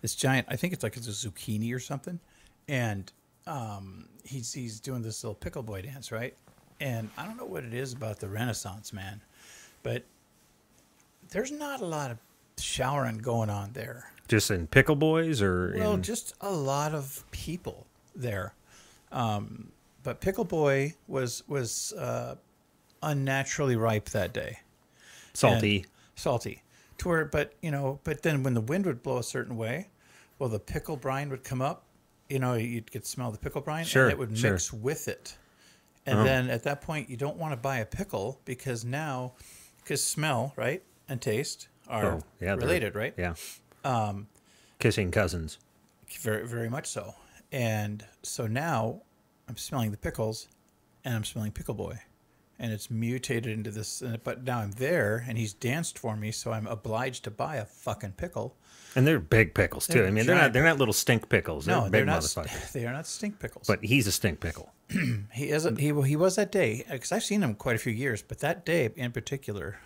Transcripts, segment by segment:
this giant. I think it's like it's a zucchini or something, and he's doing this little pickle boy dance, right? And I don't know what it is about the Renaissance man, but there's not a lot of showering going on there. Just in pickle boys, or just a lot of people there. But pickle boy was unnaturally ripe that day. salty. To where, but then when the wind would blow a certain way, well, the pickle brine would come up. You'd get smell the pickle brine, Sure, and it would sure. mix with it. And then at that point, you don't want to buy a pickle because smell, right, and taste are related, right? Yeah. Kissing cousins. Very, very much so. And so now I'm smelling the pickles and I'm smelling Pickle Boy. And it's mutated into this. But now I'm there and he's danced for me, so I'm obliged to buy a fucking pickle. And they're big pickles, too. I mean, they're not little stink pickles. They're big motherfuckers. They are not stink pickles. But he's a stink pickle. He was that day, because I've seen him quite a few years, but that day in particular,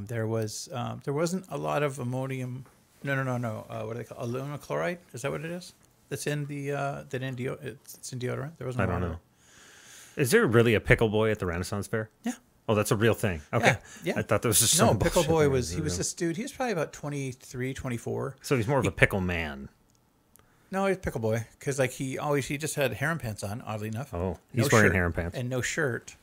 there wasn't a lot of ammonium. No. What do they call aluminum chloride? Is that what it is? That's in the it's in deodorant. There wasn't. I don't know. Is there really a pickle boy at the Renaissance Fair? Yeah. Oh, that's a real thing. Okay. Yeah. I thought there was just some Pickle bullshit Boy there. was this dude. He was probably about 23, 24. So he's more of a pickle man. No, he's Pickle Boy because he just had harem pants on. Oddly enough. Oh, he's wearing harem pants and no shirt,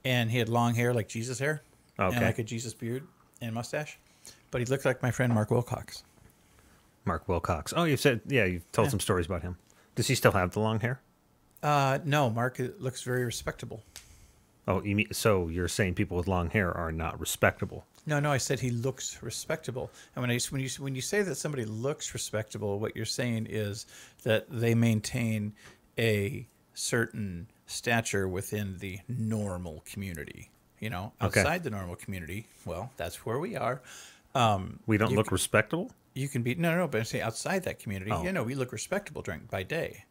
and he had long hair like Jesus hair, okay, and like a Jesus beard and mustache, but he looked like my friend Mark Wilcox. Mark Wilcox. Oh, you've told some stories about him. Does he still have the long hair? No, Mark looks very respectable. Oh, so you're saying people with long hair are not respectable? No, I said he looks respectable. And when you say that somebody looks respectable, what you're saying is that they maintain a certain stature within the normal community. Outside the normal community, well, that's where we are. We don't look respectable? You can be no, but I say outside that community, Oh. we look respectable by day.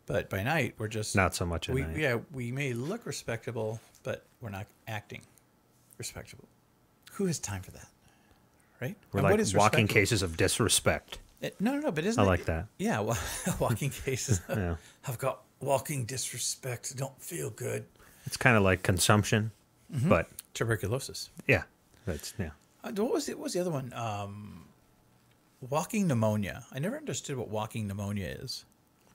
But by night, we're just not so much at night. Yeah, we may look respectable, but we're not acting respectable. Who has time for that, right? We're like walking cases of disrespect. No, but isn't I it? like that. Yeah, well, walking cases. Yeah. I've got walking disrespect. Don't feel good. It's kind of like consumption, but tuberculosis. Yeah, that's What was the other one? Walking pneumonia. I never understood what walking pneumonia is.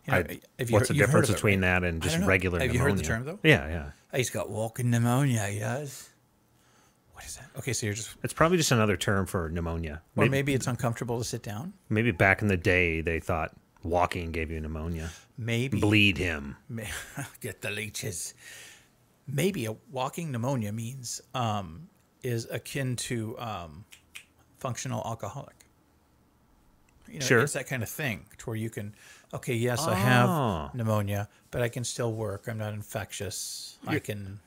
What's the difference between that and just regular pneumonia? Have you heard the term, though? Yeah. He's got walking pneumonia, yes. What is that? Okay, so It's probably just another term for pneumonia. Or maybe it's uncomfortable to sit down. Maybe back in the day, they thought walking gave you pneumonia. Maybe. Bleed him. Get the leeches. Maybe a walking pneumonia means is akin to functional alcoholic. Sure. It's that kind of thing to where you can, I have pneumonia, but I can still work. I'm not infectious.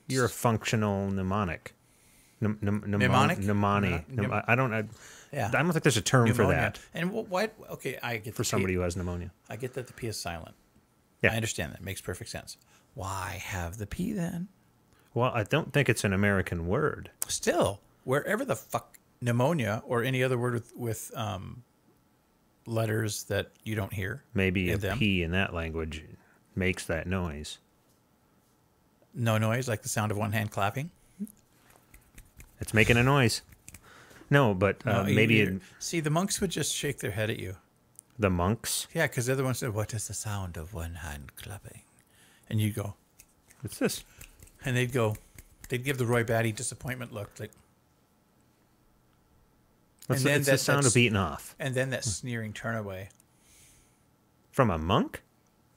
You're a functional mnemonic. Mnemonic? Mnemonic. I don't think there's a term for that. And why? Okay, I get for somebody who has pneumonia. I get that the P is silent. Yeah. I understand that. It makes perfect sense. Why have the P then? Well, I don't think it's an American word. Still, wherever the fuck pneumonia or any other word with letters that you don't hear. Maybe a P in that language makes that noise. No noise, like the sound of one hand clapping? It's making a noise. No, but maybe... See, the monks would just shake their head at you. The monks? Yeah, because they're the ones said, "What is the sound of one hand clapping?" And you'd go, "What's this?" And they'd give the Roy Batty disappointment look, like... It's the sound of beating off. And then that sneering turn away. From a monk?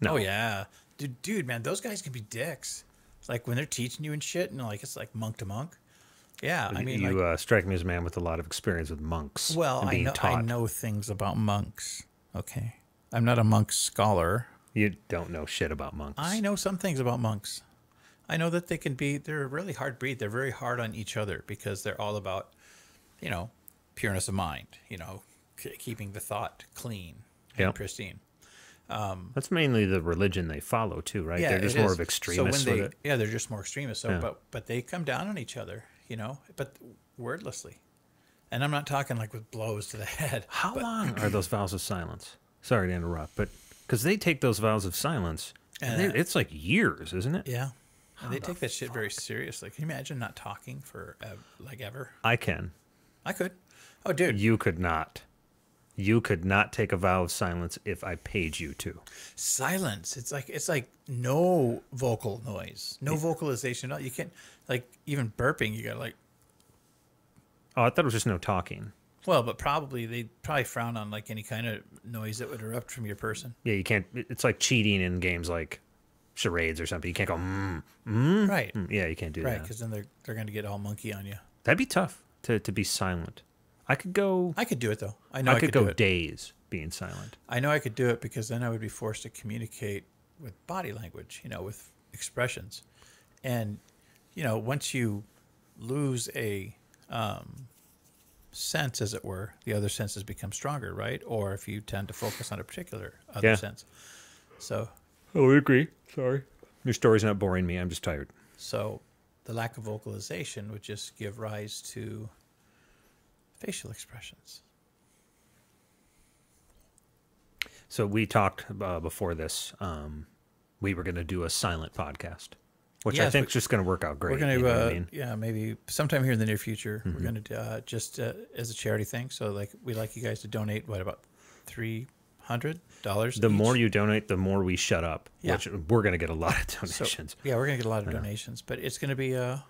No. Oh, yeah. Dude, man, those guys can be dicks. Like when they're teaching you and shit, and it's like monk to monk. Yeah, I mean... You strike me as a man with a lot of experience with monks. Well, I know things about monks, okay? I'm not a monk scholar. You don't know shit about monks. I know some things about monks. I know that they're a really hard breed. They're very hard on each other because they're all about, pureness of mind, keeping the thought clean and pristine. That's mainly the religion they follow too, right? Yeah, they're just more of extremists with it. Yeah, they're just more extremists. So, but they come down on each other, but wordlessly. And I'm not talking like with blows to the head. How long are those vows of silence? Sorry to interrupt, but because they take those vows of silence, and it's like years, isn't it? Yeah. And they take that shit very seriously. Can you imagine not talking for, like, ever? I can. I could. Oh, dude. You could not. You could not take a vow of silence if I paid you to. Silence. It's like no vocal noise, no vocalization. You can't, like, even burping. You gotta, like. Oh, I thought it was just no talking. Well, but they probably frown on, like, any kind of noise that would erupt from your person. Yeah, you can't. It's like cheating in games like charades or something. You can't go Right. Yeah, you can't do Right, that. because then they're going to get all monkey on you. That'd be tough to be silent. I could go. I could do it though. I know I could go do it. days being silent. I know I could do it because then I would be forced to communicate with body language, with expressions, and once you lose a sense, as it were, the other senses become stronger, right? Or if you tend to focus on a particular other sense. So. Oh, I agree. Sorry. Your story's not boring me. I'm just tired. So the lack of vocalization would just give rise to facial expressions. So we talked before this. We were going to do a silent podcast, which I think is just going to work out great. We're going to, what I mean? maybe sometime here in the near future, we're going to just as a charity thing. So, like, we'd like you guys to donate, about $300 The more you donate, the more we shut up, which we're going to get a lot of donations. So, we're going to get a lot of donations, but it's going to be, and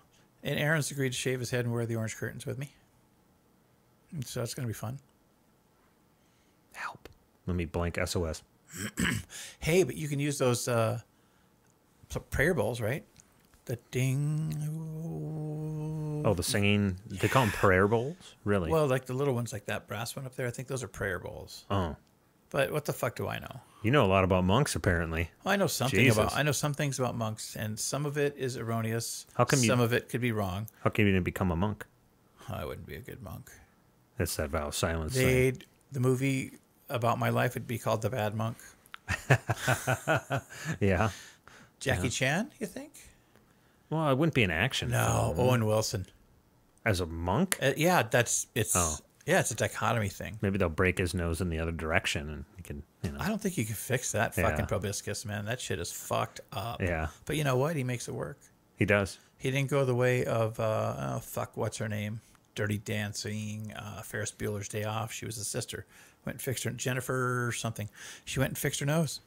Aaron's agreed to shave his head and wear the orange curtains with me. And so it's going to be fun. Help. Let me blank SOS. Hey, but you can use those prayer bowls, right? The ding. Oh, the singing. They call them prayer bowls? Really? Well, like the little ones, like that brass one up there. I think those are prayer bowls. Oh. But what the fuck do I know? You know a lot about monks, apparently. Well, I know something I know some things about monks, and some of it is erroneous. How come some of it could be wrong? How come you didn't become a monk? I wouldn't be a good monk. That's that vow of silence. The movie about my life would be called The Bad Monk. Yeah. Jackie Chan, you think? Well, it wouldn't be an action No, film. Owen Wilson. As a monk? It's a dichotomy thing. Maybe they'll break his nose in the other direction and he can, I don't think you can fix that fucking proboscis, man. That shit is fucked up. Yeah. But you know what? He makes it work. He does. He didn't go the way of, what's her name? Dirty Dancing, Ferris Bueller's Day Off. She was the sister. Went and fixed her, Jennifer or something. She went and fixed her nose.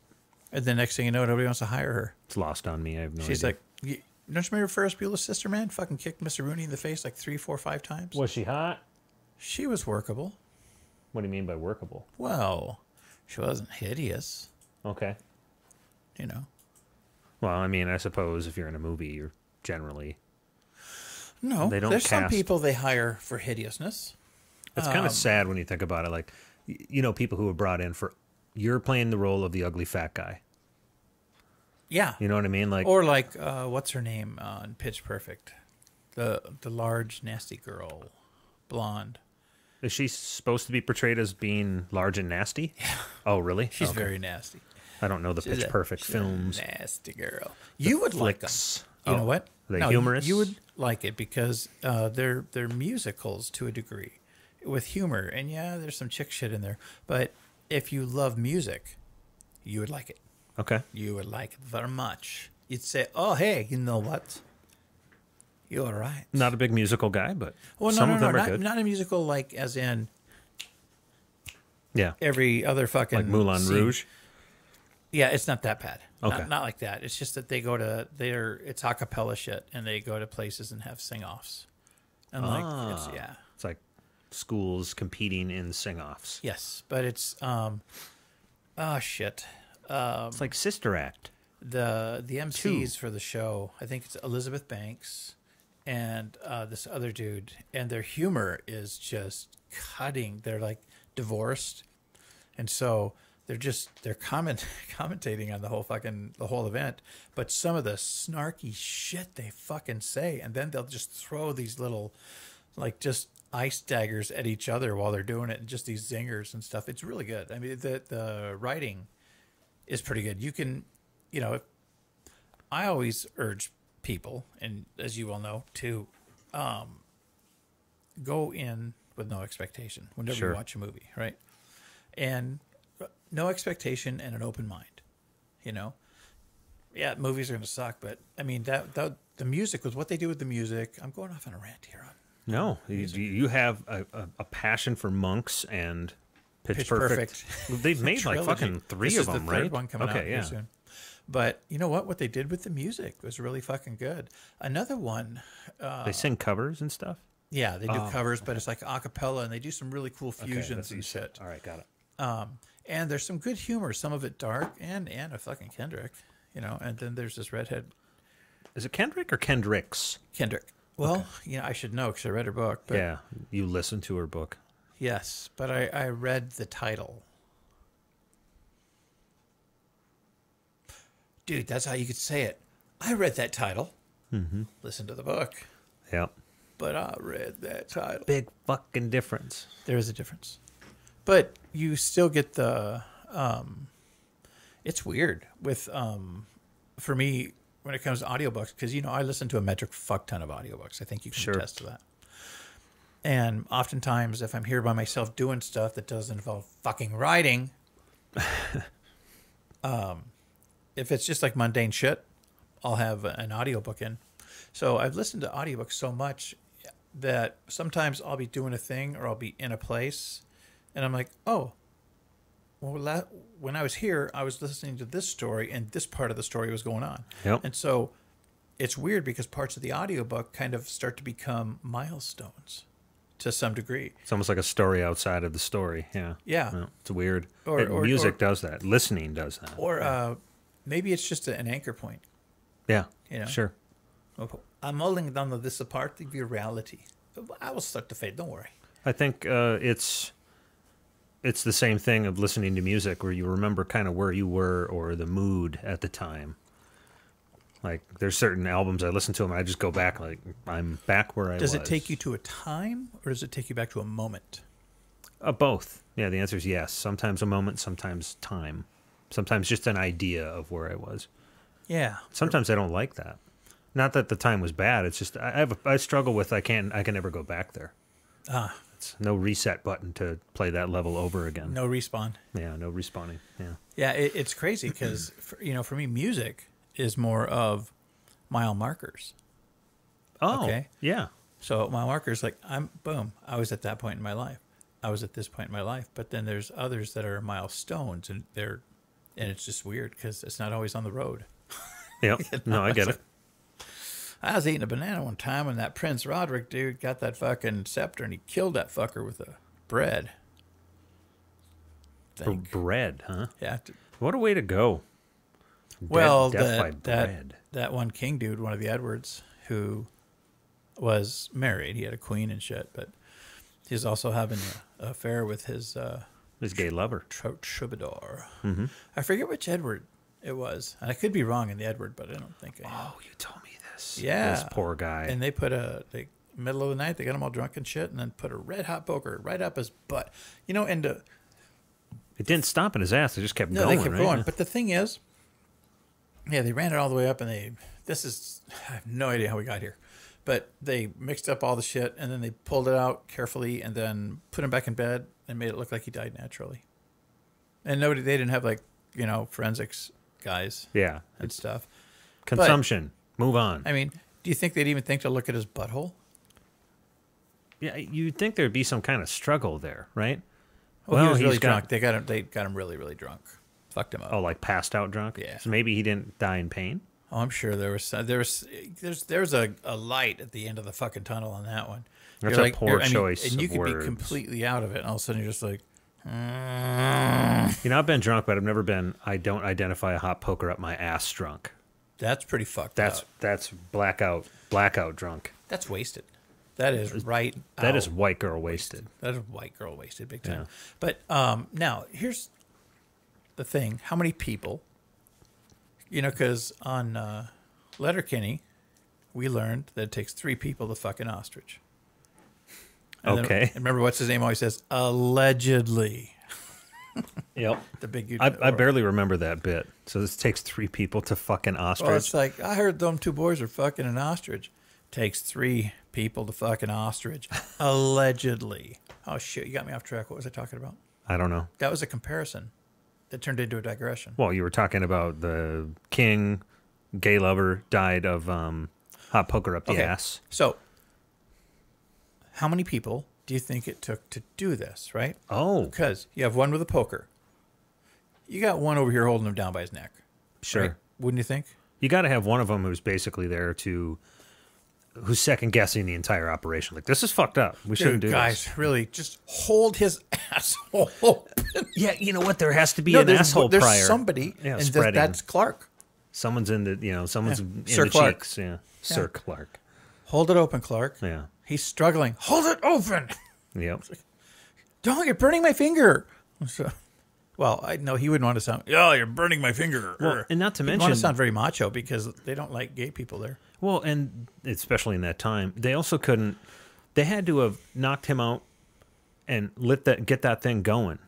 And the next thing you know, nobody wants to hire her. It's lost on me. I have no idea. She's like, don't you remember Ferris Bueller's sister, man? Fucking kicked Mr. Rooney in the face like 3, 4, 5 times. Was she hot? She was workable. What do you mean by workable? Well, she wasn't hideous. Okay. Well, I mean, I suppose if you're in a movie, you're generally... No, they don't there's some cast... people they hire for hideousness. It's kind of sad when you think about it. Like, people who are brought in for... You're playing the role of the ugly fat guy. Yeah. You know what I mean? Like, or like, what's her name in Pitch Perfect? The large, nasty girl. Blonde. Is she supposed to be portrayed as being large and nasty? Yeah. Oh, really? She's very nasty. I don't know the Pitch Perfect films. Nasty girl. You would like them. You know what? Are they humorous? You would like it because they're musicals to a degree with humor. And yeah, there's some chick shit in there. But if you love music, you would like it. Okay. You would like it very much. You'd say, oh, hey, you know what? You're right. Not a big musical guy, but some of them are good. Not a musical like as in yeah, every other fucking like Moulin Rouge. Yeah, it's not that bad. Okay. Not like that. It's just that they go to it's a cappella shit and they go to places and have sing-offs. And it's like schools competing in sing-offs. Yes, but it's shit. It's like Sister Act. The MCs for the show, I think it's Elizabeth Banks and this other dude, and their humor is just cutting. They're like divorced, and so they're commentating on the whole event. But some of the snarky shit they fucking say, and then they'll just throw these little like just ice daggers at each other while they're doing it, and just these zingers and stuff. It's really good. I mean, the writing is pretty good. You can, I always urge people, and as you well know, to go in with no expectation whenever you watch a movie, right? And no expectation and an open mind. Yeah, movies are going to suck, but I mean that the music was what they do with the music. I'm going off on a rant here. No, you have a passion for Monks and Pitch Perfect. They've made like fucking 3 of them, the right? Third one coming out here soon. But you know what they did with the music was really fucking good. Another one. They sing covers and stuff? Yeah, they do covers, but it's like a cappella, and they do some really cool fusions and shit. All right, got it. And there's some good humor, some of it dark, and a fucking Kendrick, and then there's this redhead. Is it Kendrick or Kendricks? Kendrick. Well, I should know because I read her book. But yeah, you listened to her book. Yes, but I read the title. Dude, that's how you could say it. I read that title. Mm-hmm. Listen to the book. Yep. But I read that title. Big fucking difference. There is a difference. But you still get the... it's weird with... for me, when it comes to audiobooks, because, I listen to a metric fuck ton of audiobooks. I think you can attest to that. And oftentimes, if I'm here by myself doing stuff that doesn't involve fucking writing... if it's just like mundane shit, I'll have an audiobook in. So I've listened to audiobooks so much that sometimes I'll be doing a thing or I'll be in a place and I'm like, oh, well, when I was here, I was listening to this story and this part of the story was going on. Yep. And so it's weird because parts of the audiobook kind of start to become milestones to some degree. It's almost like a story outside of the story. Yeah. Yeah. It's weird. Music does that. Listening does that. Or maybe it's just an anchor point. Yeah. Sure. I'm holding down to this part of your reality. I will start to fade. Don't worry. I think it's the same thing of listening to music where you remember kind of where you were or the mood at the time. Like there's certain albums I listen to them and I just go back like I'm back where I was. Does it take you to a time or does it take you back to a moment? Both. Yeah, the answer is yes. Sometimes a moment, sometimes time. Sometimes just an idea of where I was. Yeah. Sometimes I don't like that. Not that the time was bad. It's just I struggle with I can never go back there. It's no reset button to play that level over again. No respawn. Yeah, no respawning. Yeah. Yeah, it's crazy because for me, music is more of mile markers. Oh. Okay. Yeah. So mile markers, like I was at that point in my life. I was at this point in my life, but then there's others that are milestones, and it's just weird because it's not always on the road. Yep. No, I get it. I was eating a banana one time, and that Prince Roderick dude got that fucking scepter, and he killed that fucker with a bread. Bread, huh? Yeah. What a way to go. Well, death by bread. That one king dude, one of the Edwards, who was married, he had a queen and shit, but he's also having an affair with his gay lover, troubadour. Mm-hmm. I forget which Edward it was, and I could be wrong in the Edward, but I don't think I am. Oh, you told me this. Yeah, this poor guy. And they put middle of the night, they got him all drunk and shit, and then put a red hot poker right up his butt. And it didn't stop in his ass; it just kept going. No, they kept going. Yeah. But the thing is, yeah, they ran it all the way up, and I have no idea how we got here, but they mixed up all the shit, and then they pulled it out carefully, and then put him back in bed, and made it look like he died naturally. And they didn't have forensics guys, and stuff. Consumption. But, move on. I mean, do you think they'd even think to look at his butthole? Yeah, you'd think there'd be some kind of struggle there, right? Well, he was really drunk. They got him really, really drunk. Fucked him up. Oh, like passed out drunk? Yeah. So maybe he didn't die in pain? Oh, I'm sure there was a light at the end of the fucking tunnel on that one. That's a poor choice. And you of could words. be completely out of it, and all of a sudden you're just like, I've been drunk, but I've never been. I don't identify a hot poker up my ass drunk. That's pretty fucked up. That's blackout drunk. That's wasted. That is right. That is white girl wasted. That is white girl wasted big time. Yeah. But now here's the thing: how many people? Because on Letterkenny, we learned that it takes 3 people to fuck an ostrich. And okay. Then, remember what's his name always says? Allegedly. Yep. The big dude. I barely remember that bit. So this takes 3 people to fuck an ostrich. Well, it's like, I heard them 2 boys are fucking an ostrich. Takes 3 people to fuck an ostrich. Allegedly. Oh, shit. You got me off track. What was I talking about? I don't know. That was a comparison. that turned into a digression. Well, you were talking about the king, gay lover, died of hot poker up the ass. So, how many people do you think it took to do this, right? Oh. Because you have one with a poker. You got one over here holding him down by his neck. Sure. Right? Wouldn't you think? You got to have one of them who's basically there who's second guessing the entire operation. Like, this is fucked up. We shouldn't do this. Guys, really, just hold his asshole open. Yeah, you know what? There has to be an asshole there's prior. Somebody, Yeah, and spreading. that's Clark. Someone's in the, someone's in Sir the Clark. cheeks. Yeah. Sir Clark. Hold it open, Clark. Yeah. He's struggling. Hold it open. Yep. Don't, you're burning my finger. So, well, I know he wouldn't want to sound, yeah, you're burning my finger. Well, and not to He'd mention, want to sound very macho because they don't like gay people there. well, and especially in that time, they also couldn't. They had to have knocked him out and get that thing going,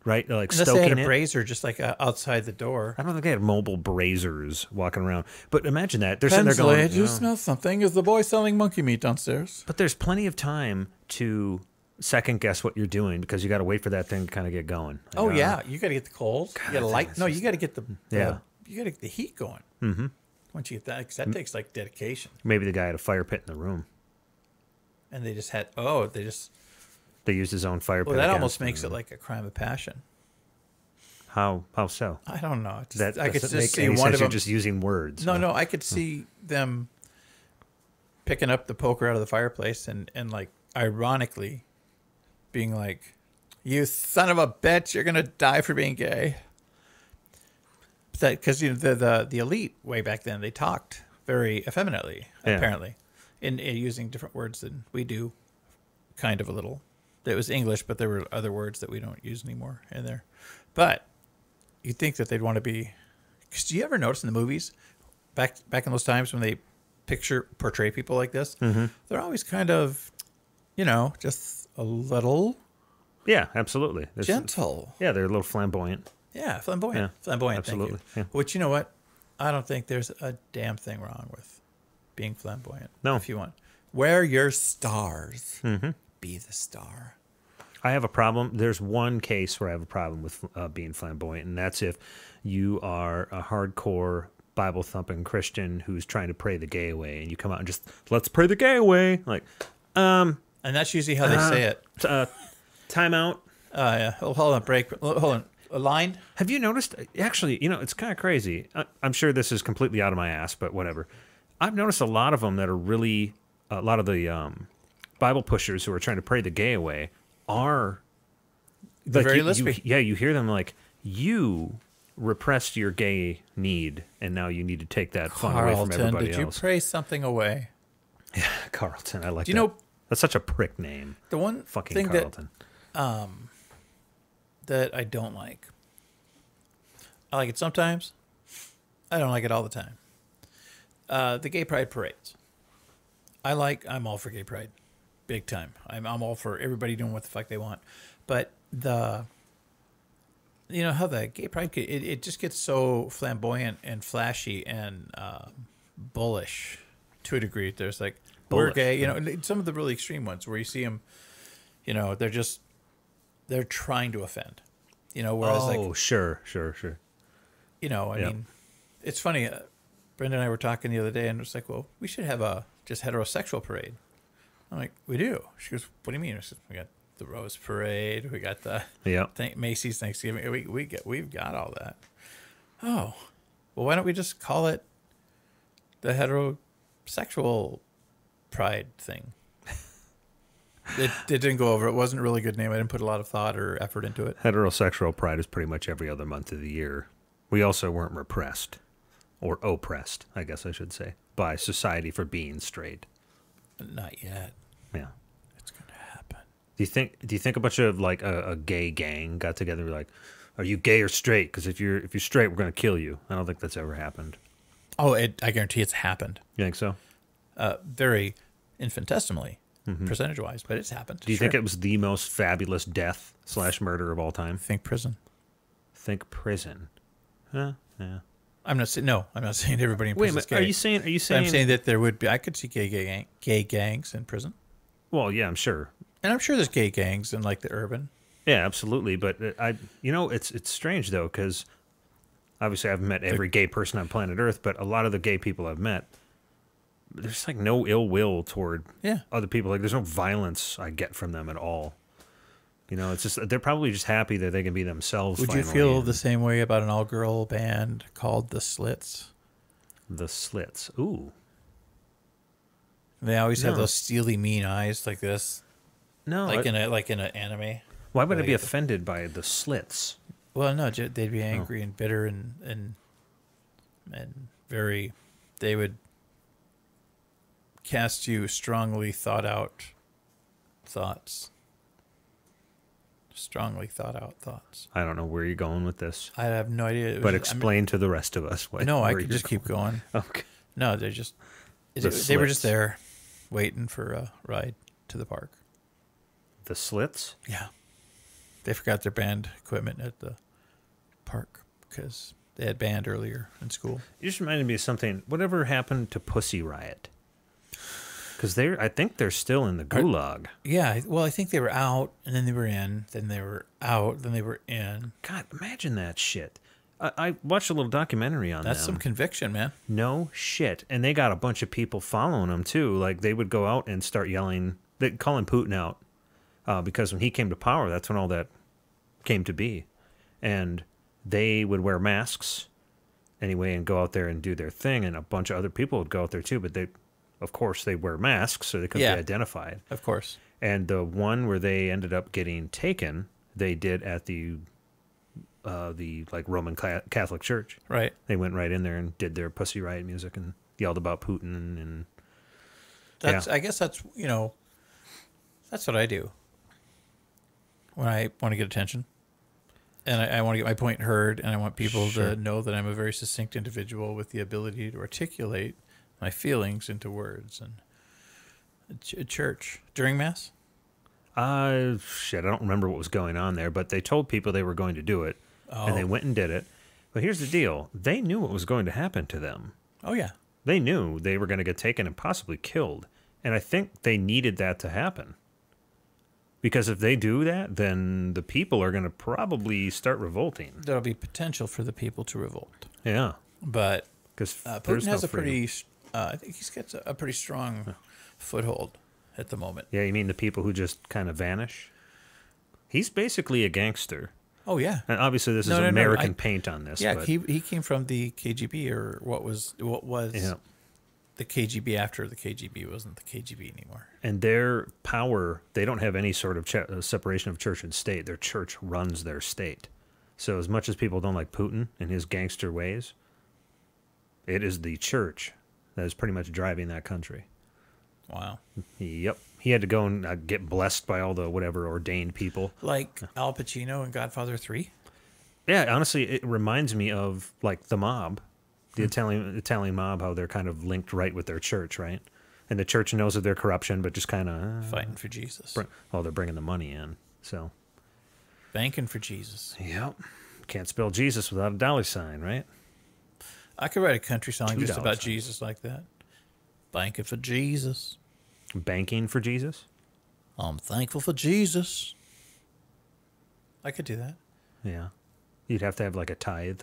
right? Like Unless stoking they had a it. brazier just like outside the door. I don't think they had mobile braziers walking around. But imagine that they're sitting there going, Pensley, do you smell something? Is the boy selling monkey meat downstairs? But there's plenty of time to second guess what you're doing because you got to wait for that thing to kind of get going. Like, Oh yeah, you got to get the coals. You got to light. No, you got to get Yeah. You got to get the heat going. Mm-hmm. Once you get that, because that takes like dedication. Maybe the guy had a fire pit in the room. And they just They used his own fire pit. well, that against almost him. makes it like a crime of passion. How so? I don't know. That I could doesn't make just see any one sense. of You're them. just using words. No, I could see them picking up the poker out of the fireplace and like ironically being like, "You son of a bitch, you're gonna die for being gay." That because the elite way back then they talked very effeminately apparently, in using different words than we do, kind of a little. It was English, but there were other words that we don't use anymore in there. But you'd think that they'd want to be. Because do you ever notice in the movies, back in those times when they portray people like this, they're always kind of, just a little Yeah, absolutely. gentle. Yeah, they're a little flamboyant. Yeah, flamboyant. Yeah, Flamboyant, absolutely, thank you. yeah. Which, you know what? I don't think there's a damn thing wrong with being flamboyant. No. If you want. Wear your stars. Mm-hmm. Be the star. I have a problem. There's one case where I have a problem with being flamboyant, and that's if you are a hardcore Bible-thumping Christian who's trying to pray the gay away, and you come out and just, let's pray the gay away. Like, And that's usually how they say it. time out. Yeah. Hold on, break. Hold on. A line? Have you noticed? Actually, it's kind of crazy. I'm sure this is completely out of my ass, but whatever. I've noticed a lot of them that are really, a lot of the Bible pushers who are trying to pray the gay away are They're like, very lispy. you hear them like, you repressed your gay need, and now you need to take that fun away from Carlton, everybody did you else. pray something away? Carlton, I like Do you that. know That's such a prick name. the one Fucking thing Carlton. that I don't like? I like it sometimes. I don't like it all the time. The gay pride parades. I'm all for gay pride. Big time. I'm all for everybody doing what the fuck they want. But how the gay pride, it just gets so flamboyant and flashy and bullish to a degree. There's like, we're Bullish, gay, some of the really extreme ones where you see them, they're trying to offend, whereas sure. I mean, it's funny. Brenda and I were talking the other day, and it's like, well, we should have a just heterosexual parade. I'm like, we do. She goes, what do you mean? I said, we got the Rose Parade. We got the Macy's Thanksgiving. We've got all that. Oh, well, why don't we just call it the heterosexual pride thing? It didn't go over. It wasn't a really good name. I didn't put a lot of thought or effort into it. Heterosexual pride is pretty much every other month of the year. We also weren't repressed, or oppressed, I guess I should say, by society for being straight. Not yet. Yeah. It's going to happen. Do you think a bunch of like a gay gang got together and were like, are you gay or straight? Because if you're straight, we're going to kill you. I don't think that's ever happened. Oh, I guarantee it's happened. You think so? Very infinitesimally, percentage-wise, but it's happened. Do you think it was the most fabulous death / murder of all time? Think prison. Think prison. Yeah. I'm not saying everybody in Wait a prison is minute. gay. Are you saying? I'm saying that there would be. I could see gay gangs in prison, Well, yeah, I'm sure. and I'm sure there's gay gangs in like the urban. Yeah, absolutely. But it's strange though, because obviously I've met every gay person on planet Earth, but a lot of the gay people I've met, there's like no ill will toward other people. Like there's no violence I get from them at all. It's just they're probably just happy that they can be themselves. Would you feel the same way about an all-girl band called the Slits? The Slits. Ooh. They always have those steely, mean eyes like this. No, like in an anime. Why would I be offended by the Slits? Well, no, they'd be angry and bitter and very. They would cast you strongly thought out thoughts. Strongly thought out thoughts. I don't know where you're going with this. I have no idea. But explain to the rest of us. No, I could just keep going. Okay. No, they were just there waiting for a ride to the park. The Slits? Yeah. They forgot their band equipment at the park because they had band earlier in school. You just reminded me of something. Whatever happened to Pussy Riot? Because I think they're still in the gulag. Yeah, well, I think they were out, and then they were in, then they were out, then they were in. God, imagine that shit. I watched a little documentary on That's them. some conviction, man. No shit. And they got a bunch of people following them, too. Like, they would go out and start yelling, calling Putin out. Because when he came to power, that's when all that came to be. And they would wear masks anyway and go out there and do their thing, and a bunch of other people would go out there, too, but of course, they wear masks, so they couldn't be identified. Of course. And the one where they ended up getting taken, they did at the Roman Catholic Church. Right. They went right in there and did their Pussy Riot music and yelled about Putin and. I guess that's that's what I do when I want to get attention, and I want to get my point heard, and I want people to know that I'm a very succinct individual with the ability to articulate my feelings into words. And church during Mass? I don't remember what was going on there, but they told people they were going to do it, and they went and did it. But here's the deal. They knew what was going to happen to them. Oh, yeah. They knew they were going to get taken and possibly killed, and I think they needed that to happen. Because if they do that, then the people are going to probably start revolting. There'll be potential for the people to revolt. Yeah. But because Putin has I think he's got a pretty strong foothold at the moment. Yeah, you mean the people who just kind of vanish? He's basically a gangster. Oh, yeah. And obviously this is American paint on this. Yeah, but he came from the KGB, or what was the KGB after the KGB wasn't the KGB anymore. And their power, they don't have any sort of separation of church and state. Their church runs their state. So as much as people don't like Putin and his gangster ways, it is the church that is pretty much driving that country. Wow. Yep. He had to go and get blessed by all the whatever ordained people. Like Al Pacino in Godfather 3? Yeah, honestly, it reminds me of like the mob, the Italian mob, how they're kind of linked right with their church, right? And the church knows of their corruption, but just kind of fighting for Jesus. They're bringing the money in, so banking for Jesus. Yep. Can't spell Jesus without a dollar sign, right? I could write a country song just about Jesus like that. Banking for Jesus. Banking for Jesus? I'm thankful for Jesus. I could do that. Yeah. You'd have to have like a tithe.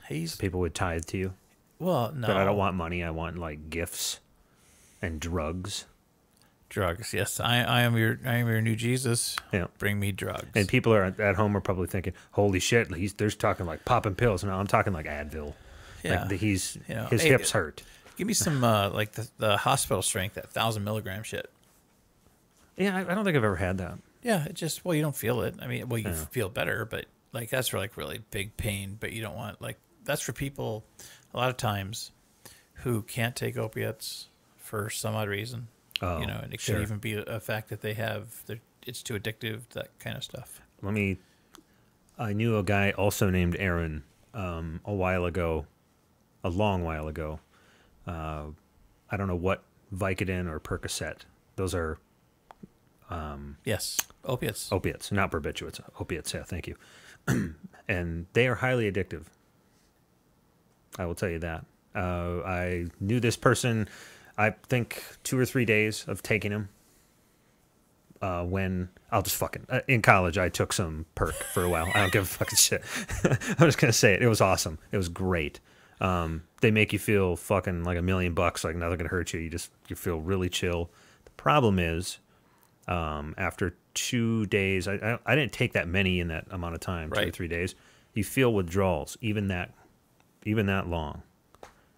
So people would tithe to you. Well, no. But I don't want money. I want like gifts and drugs. Drugs, yes. I am your new Jesus. Yeah. Bring me drugs. And people are at home are probably thinking, holy shit, they're talking like popping pills. No, I'm talking like Advil. Yeah. Like his hips hurt. Give me some like the hospital strength, that 1,000 milligram shit. Yeah, I don't think I've ever had that. Yeah, it just, you don't feel it. I mean, you feel better, but like that's for like really big pain, but you don't want that's for people a lot of times who can't take opiates for some odd reason. Oh, and it could even be a fact that it's too addictive, that kind of stuff. I knew a guy also named Aaron a long while ago. I don't know what Vicodin or Percocet. Those are yes, opiates. Opiates, not barbiturates. Opiates, yeah, thank you. And they are highly addictive. I will tell you that. I knew this person, I think 2 or 3 days of taking them. when I'll just fucking in college I took some perk for a while. I don't give a fucking shit. I'm just gonna say it. It was awesome. It was great. They make you feel fucking like $1,000,000, like nothing gonna hurt you. You feel really chill. The problem is, after 2 days, I didn't take that many in that amount of time, right. 2 or 3 days. You feel withdrawals, even that long.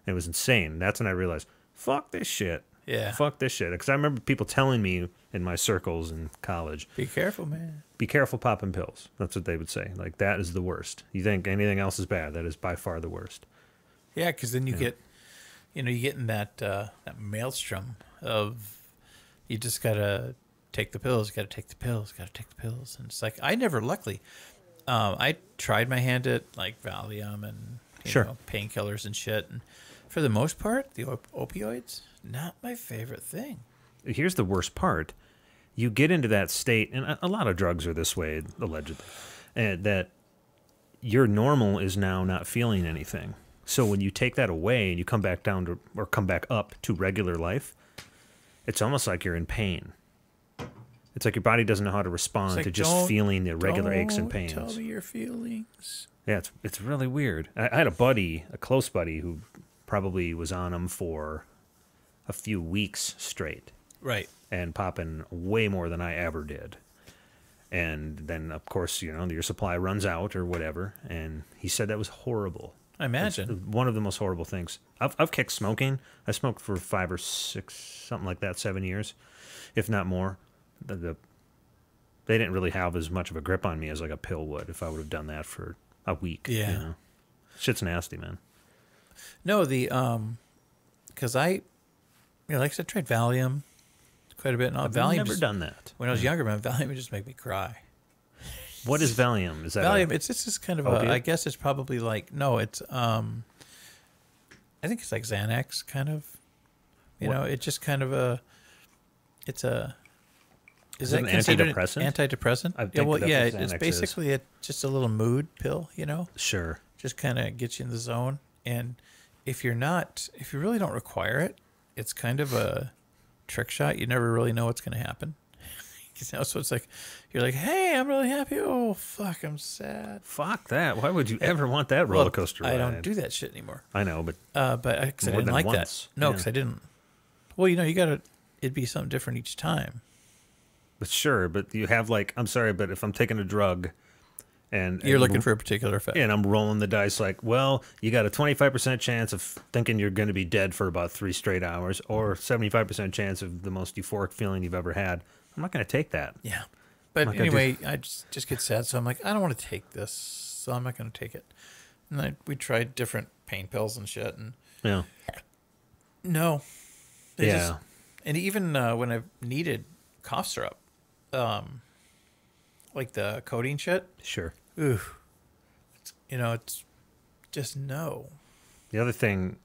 It was insane. That's when I realized, fuck this shit. Yeah. Fuck this shit. Because I remember people telling me in my circles in college, be careful, man. Be careful popping pills. That's what they would say. Like, that is the worst. You think anything else is bad, that is by far the worst. Yeah, because then you get, you get in that maelstrom of you just got to take the pills, got to take the pills, got to take the pills. And it's like, luckily, I tried my hand at like Valium and painkillers and shit. And for the most part, the opioids, not my favorite thing. Here's the worst part. You get into that state, and a lot of drugs are this way, allegedly, that your normal is now not feeling anything. So when you take that away and you come back down to, or come back up to regular life, it's almost like you're in pain. It's like your body doesn't know how to respond to just feeling the regular aches and pains. Tell me your feelings. Yeah, it's really weird. I had a close buddy, who probably was on them for a few weeks straight. Right. And popping way more than I ever did. And then, of course, your supply runs out or whatever. And he said that was horrible. I imagine. It's one of the most horrible things. I've kicked smoking. I smoked for 5 or 6, something like that, 7 years, if not more. They didn't really have as much of a grip on me as like a pill would if I would have done that for a week. Yeah. Shit's nasty, man. No, because like I said, I tried Valium quite a bit. I've never done that. When I was younger, man, Valium would just make me cry. What is Valium? Is that Valium? It's just kind of opiate? I guess it's probably like it's I think it's like Xanax kind of. It's just kind of is that an considered antidepressant? Antidepressant? I think it's basically just a little mood pill. Sure. Just kind of gets you in the zone, and if you really don't require it, it's kind of a trick shot. You never really know what's going to happen. So it's like, you're like, hey, I'm really happy. Oh, fuck, I'm sad. Fuck that. Why would you ever want that roller coaster ride? I don't do that shit anymore. I know, but because I didn't like that. No, because I didn't. Well, it'd be something different each time. But sure, but you have I'm sorry, but if I'm taking a drug and you're looking for a particular effect. And I'm rolling the dice well, you got a 25% chance of thinking you're going to be dead for about 3 straight hours, or 75% chance of the most euphoric feeling you've ever had. I'm not going to take that. Yeah. But anyway, I just get sad. So I'm like, I don't want to take this. So I'm not going to take it. And we tried different pain pills and shit. And yeah. No. Yeah. And even when I've needed cough syrup, like the codeine shit. Sure. Ooh. It's just no. The other thing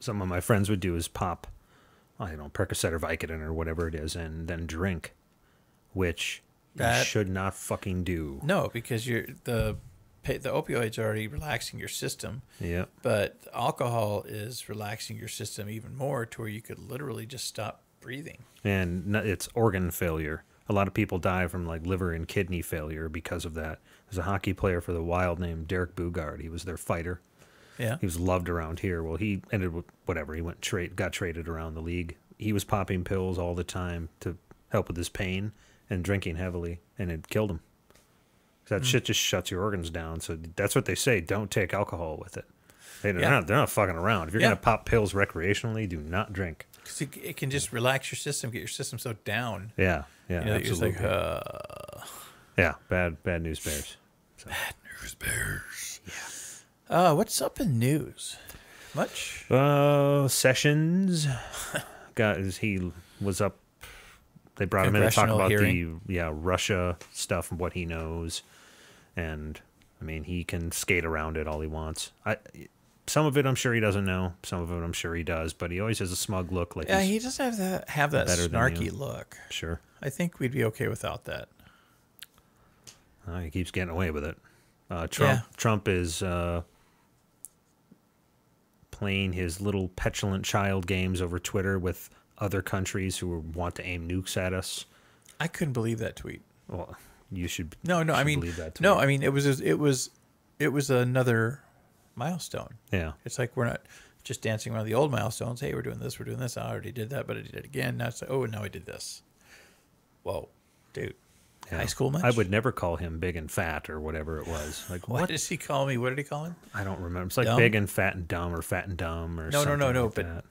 some of my friends would do is pop, Percocet or Vicodin or whatever it is, and then drink, which you should not fucking do. No, because the opioids are already relaxing your system. Yeah. But alcohol is relaxing your system even more to where you could literally just stop breathing. And it's organ failure. A lot of people die from liver and kidney failure because of that. There's a hockey player for the Wild named Derek Bugard. He was their fighter. Yeah. He was loved around here. Well, he ended with whatever. He got traded around the league. He was popping pills all the time to help with his pain and drinking heavily, and it killed him. That shit just shuts your organs down. So that's what they say. Don't take alcohol with it. They're not fucking around. If you're going to pop pills recreationally, do not drink. Because it can just relax your system, get your system so down. Yeah, absolutely. You're just yeah, bad news bears. So. Bad news bears. Yeah. What's up in news? Much? Sessions. He was up. They brought him in to talk about the Russia stuff and what he knows, and he can skate around it all he wants. Some of it I'm sure he doesn't know. Some of it I'm sure he does, but he always has a smug look. He does have that snarky look. Sure. I think we'd be okay without that. He keeps getting away with it. Trump is playing his little petulant child games over Twitter with other countries who want to aim nukes at us. I couldn't believe that tweet. Well, you should. No, should I mean, believe that tweet. no, I mean, it was another milestone. Yeah. It's like we're not just dancing around the old milestones. Hey, we're doing this, we're doing this. I already did that, but I did it again. Now it's like, oh, now I did this. Whoa, dude. Yeah. High school much? I would never call him big and fat or whatever it was. Like What does he call me? What did he call him? I don't remember. It's like Dumb? big and fat and dumb or fat and dumb or something. No, like but that.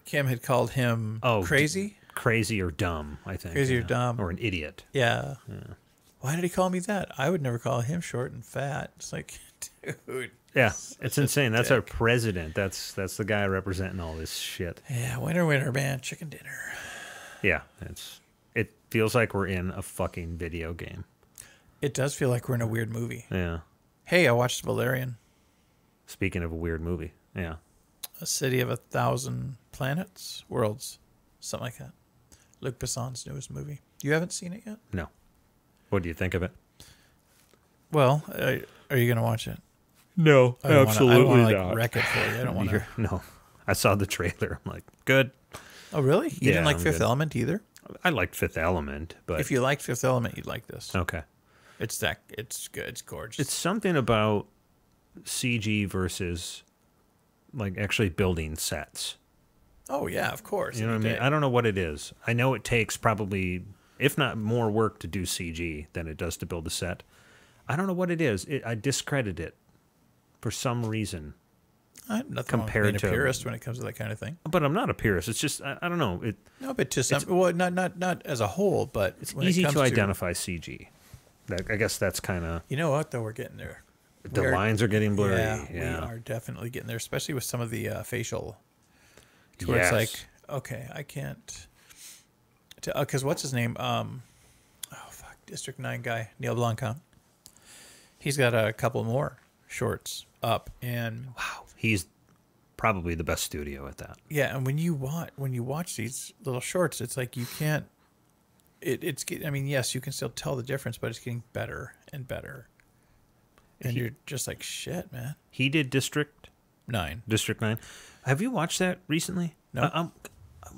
Kim had called him crazy. Crazy or dumb, I think. Crazy or dumb. Or an idiot. Yeah. Why did he call me that? I would never call him short and fat. It's like, dude. Yeah, it's insane. That's our president. That's the guy representing all this shit. Yeah, winner, man. Chicken dinner. Yeah, it feels like we're in a fucking video game. It does feel like we're in a weird movie. Yeah. Hey, I watched Valerian. Speaking of a weird movie. Yeah. A City of 1,000 Planets, Worlds, something like that. Luc Besson's newest movie. You haven't seen it yet? No. What do you think of it? Well, are you going to watch it? No, I don't want to like wreck it for you. I don't want to. No. I saw the trailer. I'm like, good. Oh, really? You didn't like I'm Fifth good. Element either? I liked Fifth Element, but If you liked Fifth Element, you'd like this. okay. It's good. It's gorgeous. It's something about CG versus like actually building sets. Oh, yeah, of course. You know what I mean? I don't know what it is. I know it takes probably, if not more work to do CG than it does to build a set. I don't know what it is. I discredit it for some reason. I have nothing compared wrong with being to- a purist when it comes to that kind of thing. But I'm not a purist. It's just, I don't know. No, but to some, well, not as a whole, but It's when it easy comes to identify CG. I guess that's kind of, You know what, though? We're getting there. the lines are getting blurry. Yeah, Yeah. we are definitely getting there, especially with some of the facial. To where Yes. it's like, okay, I can't. Because what's his name? District 9 guy, Neil Blomkamp. He's got a couple more shorts up, and Wow. He's probably the best studio at that. yeah, and when you watch these little shorts, it's like you can't. I mean, yes, you can still tell the difference, but it's getting better and better. And you're just like, shit, man. He did District 9. 9. Have you watched that recently? No.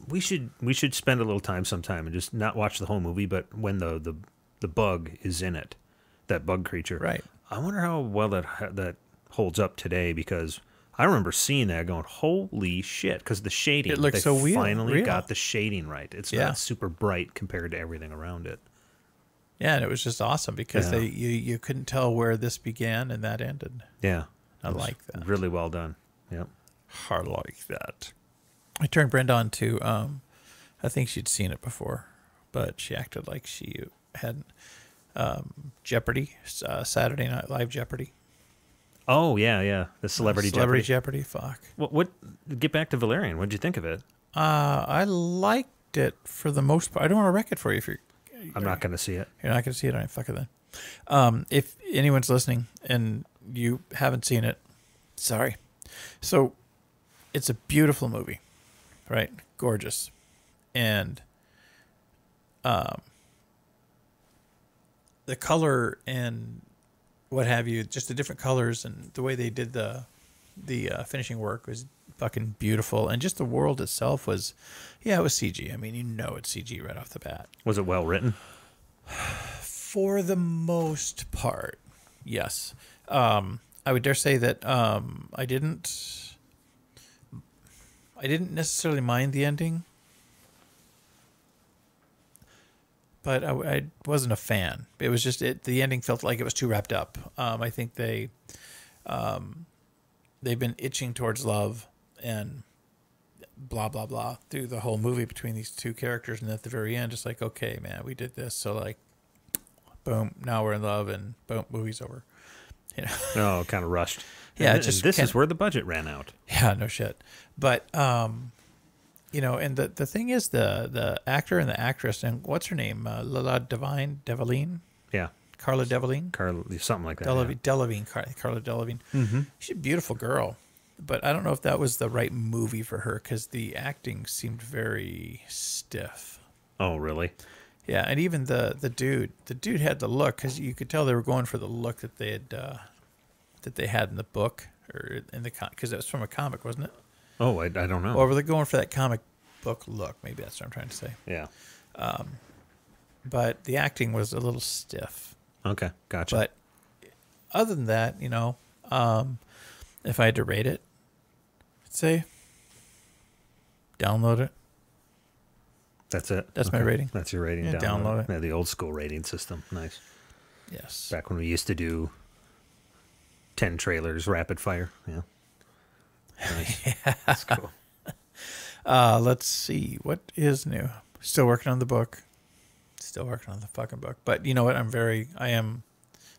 We should spend a little time sometime and just not watch the whole movie, but when the bug is in it, that bug creature. Right. I wonder how well that holds up today, because I remember seeing that going, holy shit, because the shading. It looks they so real. finally got the shading right. It's Yeah. not super bright compared to everything around it. Yeah, and it was just awesome because Yeah. you couldn't tell where this began and that ended. Yeah. I It was like that. Really well done. Yep. I like that. I turned Brenda on to, I think she'd seen it before, but she acted like she hadn't. Jeopardy, Saturday Night Live Jeopardy. Oh, yeah. The Celebrity Jeopardy. Fuck. What? Get back to Valerian. What did you think of it? I liked it for the most part. I don't want to wreck it for you if you're. I'm not going to see it. You're not going to see it. All right, fuck it then. If anyone's listening and you haven't seen it, sorry. So, it's a beautiful movie, right? Gorgeous, and the color and what have you, just the different colors and the way they did the finishing work was fucking beautiful, and just the world itself was, it was CG. I mean, it's CG right off the bat. Was it well written? For the most part, yes. I would dare say that I didn't necessarily mind the ending, but I wasn't a fan. It was just the ending felt like it was too wrapped up. I think they've been itching towards love and blah blah blah through the whole movie between these two characters, and at the very end, it's like, okay, man, we did this, so like, boom, now we're in love, and boom, movie's over. No, kind of rushed. Yeah, and just this is where the budget ran out. Yeah, no shit. But and the thing is, the actor and the actress, and what's her name, Delevingne, Yeah, Carla Delevingne, something like that. Delevingne, Carla Delevingne. Mm-hmm. She's a beautiful girl, but I don't know if that was the right movie for her because the acting seemed very stiff. Oh, really? Yeah, and even the dude had the look, because you could tell they were going for the look that they had in the book, or in the because it was from a comic, wasn't it? Oh, I don't know. Or were they going for that comic book look? Maybe that's what I'm trying to say. Yeah. but the acting was a little stiff. Okay, gotcha. But other than that, if I had to rate it, I'd say download it. That's it? That's my rating. That's your rating. Yeah, download it. Yeah, the old school rating system. Nice. Yes. Back when we used to do 10 trailers, rapid fire. Yeah. Nice. Yeah. That's cool. Let's see. What is new? Still working on the book. Still working on the fucking book. But you know what? I am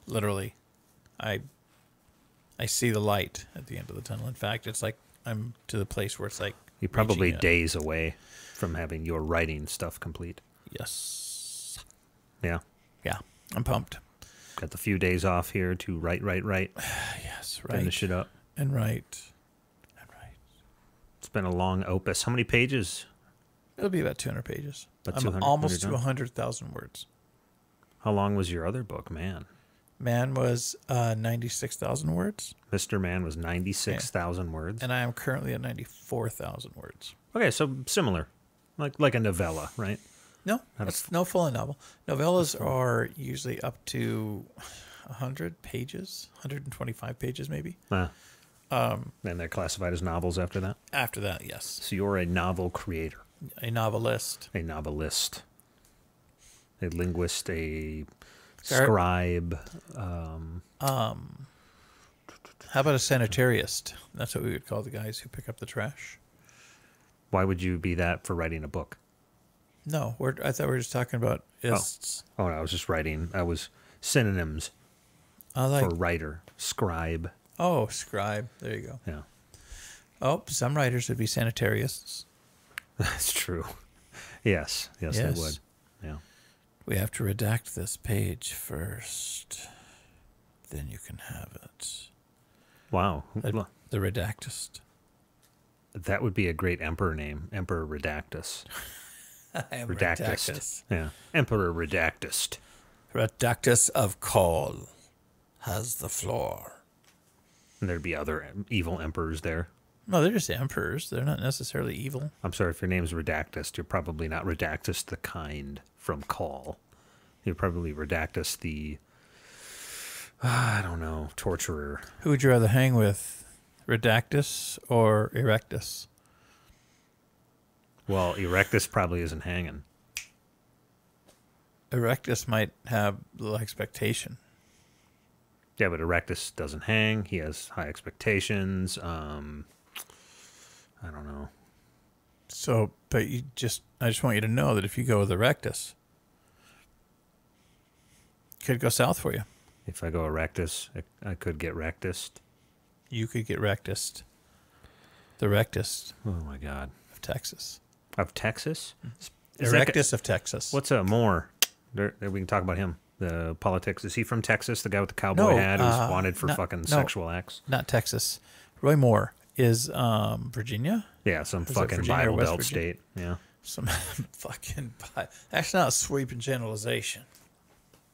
literally, I see the light at the end of the tunnel. In fact, it's like I'm to the place where it's like You're probably reaching days away from having your writing stuff complete. Yes. Yeah. Yeah. I'm pumped. Got the few days off here to write. Yes, right. Finish it up. And write. It's been a long opus. How many pages? It'll be about 200 pages. About I'm 200 almost to done? 100,000 words. How long was your other book, Man? Man was 96,000 words. Mr. Man was 96,000 words. And I am currently at 94,000 words. Okay, so similar. Like a novella, right? No, it's no full novel. Novellas are usually up to 100 pages, 125 pages maybe. And they're classified as novels after that? After that, yes. So you're a novel creator. A novelist. A novelist. A linguist, a scribe. How about a sanitariist? That's what we would call the guys who pick up the trash. Why would you be that for writing a book? No, I thought we were just talking about ists. Oh, no, I was just writing. I was synonyms for writer. Scribe. Oh, scribe. There you go. Yeah. Oh, some writers would be sanitarists. That's true. Yes, they would. Yeah. We have to redact this page first. Then you can have it. Wow. The redactist. That would be a great emperor name. Emperor Redactus. I am Redactus. Yeah. Emperor Redactus. Redactus of Call has the floor. And there'd be other evil emperors there. No, they're just emperors. They're not necessarily evil. I'm sorry, if your name's Redactus, you're probably not Redactus the kind from Call. You're probably Redactus the, I don't know, torturer. Who would you rather hang with? Redactus or Erectus? Well, Erectus probably isn't hanging. Erectus might have little expectation. Yeah, but Erectus doesn't hang. He has high expectations. I don't know. So, but I just want you to know that if you go with Erectus, it could go south for you. If I go Erectus, I could get Rectus. You could get Rectus. The Rectus Oh, my God. of Texas. Of Texas? Erectus of Texas. What's Moore? We can talk about him. The politics. Is he from Texas? The guy with the cowboy hat who's wanted for sexual acts? Not Texas. Roy Moore is Virginia? Yeah, some Is it fucking Virginia or Bible West Belt Virginia? state. Yeah. Some fucking... Actually, not a sweeping generalization.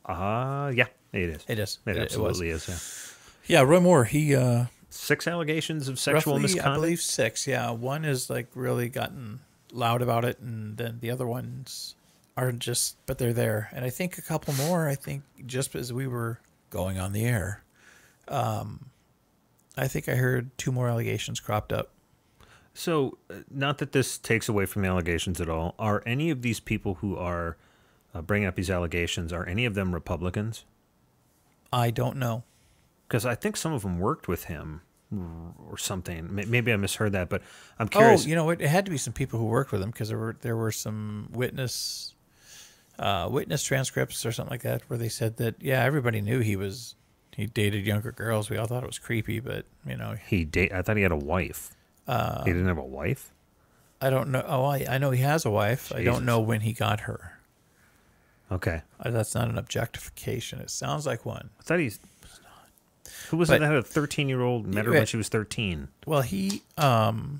Yeah, it is. It is. It absolutely was. is, Yeah, Roy Moore, he... 6 allegations of sexual roughly, misconduct? I believe 6, yeah. One is like really gotten loud about it, and then the other ones are just, but they're there. And I think a couple more, just as we were going on the air, I think I heard 2 more allegations cropped up. So, not that this takes away from the allegations at all, are any of these people who are bringing up these allegations, are any of them Republicans? I don't know. Because I think some of them worked with him or something. Maybe I misheard that, but I'm curious. Oh, you know what? It had to be some people who worked with him, because there were some witness transcripts or something like that where they said that, yeah, everybody knew he dated younger girls. We all thought it was creepy, but, you know. I thought he had a wife. He didn't have a wife? I don't know. Oh, I know he has a wife. Jesus. I don't know when he got her. Okay. That's not an objectification. It sounds like one. I thought he's... Who was it that had a 13-year-old, met her when she was 13? Well, he... Was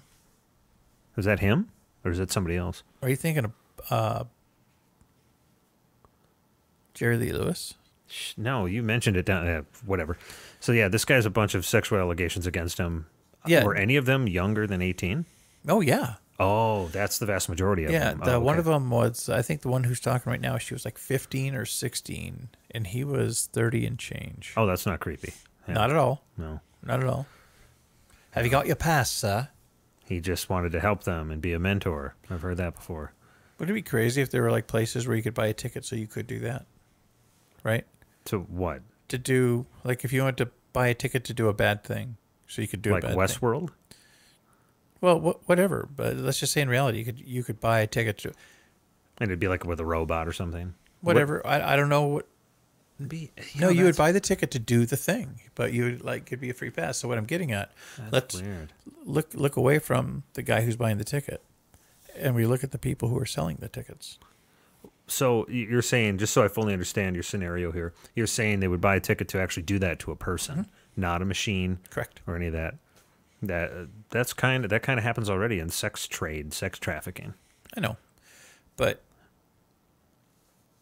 that him? Or is that somebody else? Are you thinking of Jerry Lee Lewis? No, you mentioned it down... whatever. So, yeah, this guy has a bunch of sexual allegations against him. Yeah. Were any of them younger than 18? Oh, yeah. Oh, that's the vast majority of them. Yeah, Oh, one okay. of them was, I think the one who's talking right now, she was like 15 or 16, and he was 30 and change. Oh, that's not creepy. Yeah. Not at all. No. Not at all. Have you got your pass, sir? He just wanted to help them and be a mentor. I've heard that before. Would it be crazy if there were like places where you could buy a ticket so you could do that? Right? To what? To do, like if you wanted to buy a ticket to do a bad thing, so you could do Like a bad thing. Westworld? Well, whatever. But let's just say in reality, you could buy a ticket to And it'd be like with a robot or something. whatever. I don't know what. Be, No, you would buy the ticket to do the thing, but you would like it'd be a free pass. So what I'm getting at, let's weird. look away from the guy who's buying the ticket, and we look at the people who are selling the tickets. So you're saying, just so I fully understand your scenario here, you're saying they would buy a ticket to actually do that to a person, not a machine, Correct. or any of that. That kind of happens already in sex trade, sex trafficking. I know, but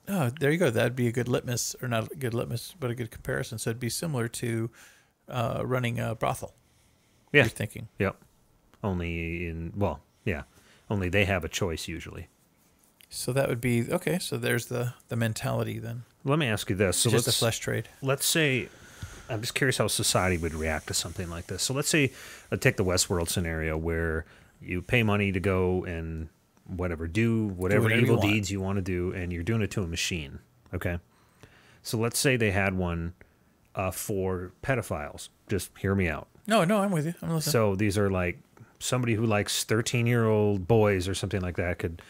oh, there you go. That'd be a good litmus, or not a good litmus, but a good comparison. So it'd be similar to running a brothel. Yeah. You're thinking. Yep. Only they have a choice usually. So that would be okay. So there's the mentality then. Let me ask you this. So Just a flesh trade. Let's say, I'm just curious how society would react to something like this. So let's say, take the Westworld scenario where you pay money to go and do whatever you evil want. deeds you want to do, and you're doing it to a machine. Okay. So let's say they had one for pedophiles. Just hear me out. No, I'm with you. I'm listening. So these are like somebody who likes 13-year-old boys or something like that could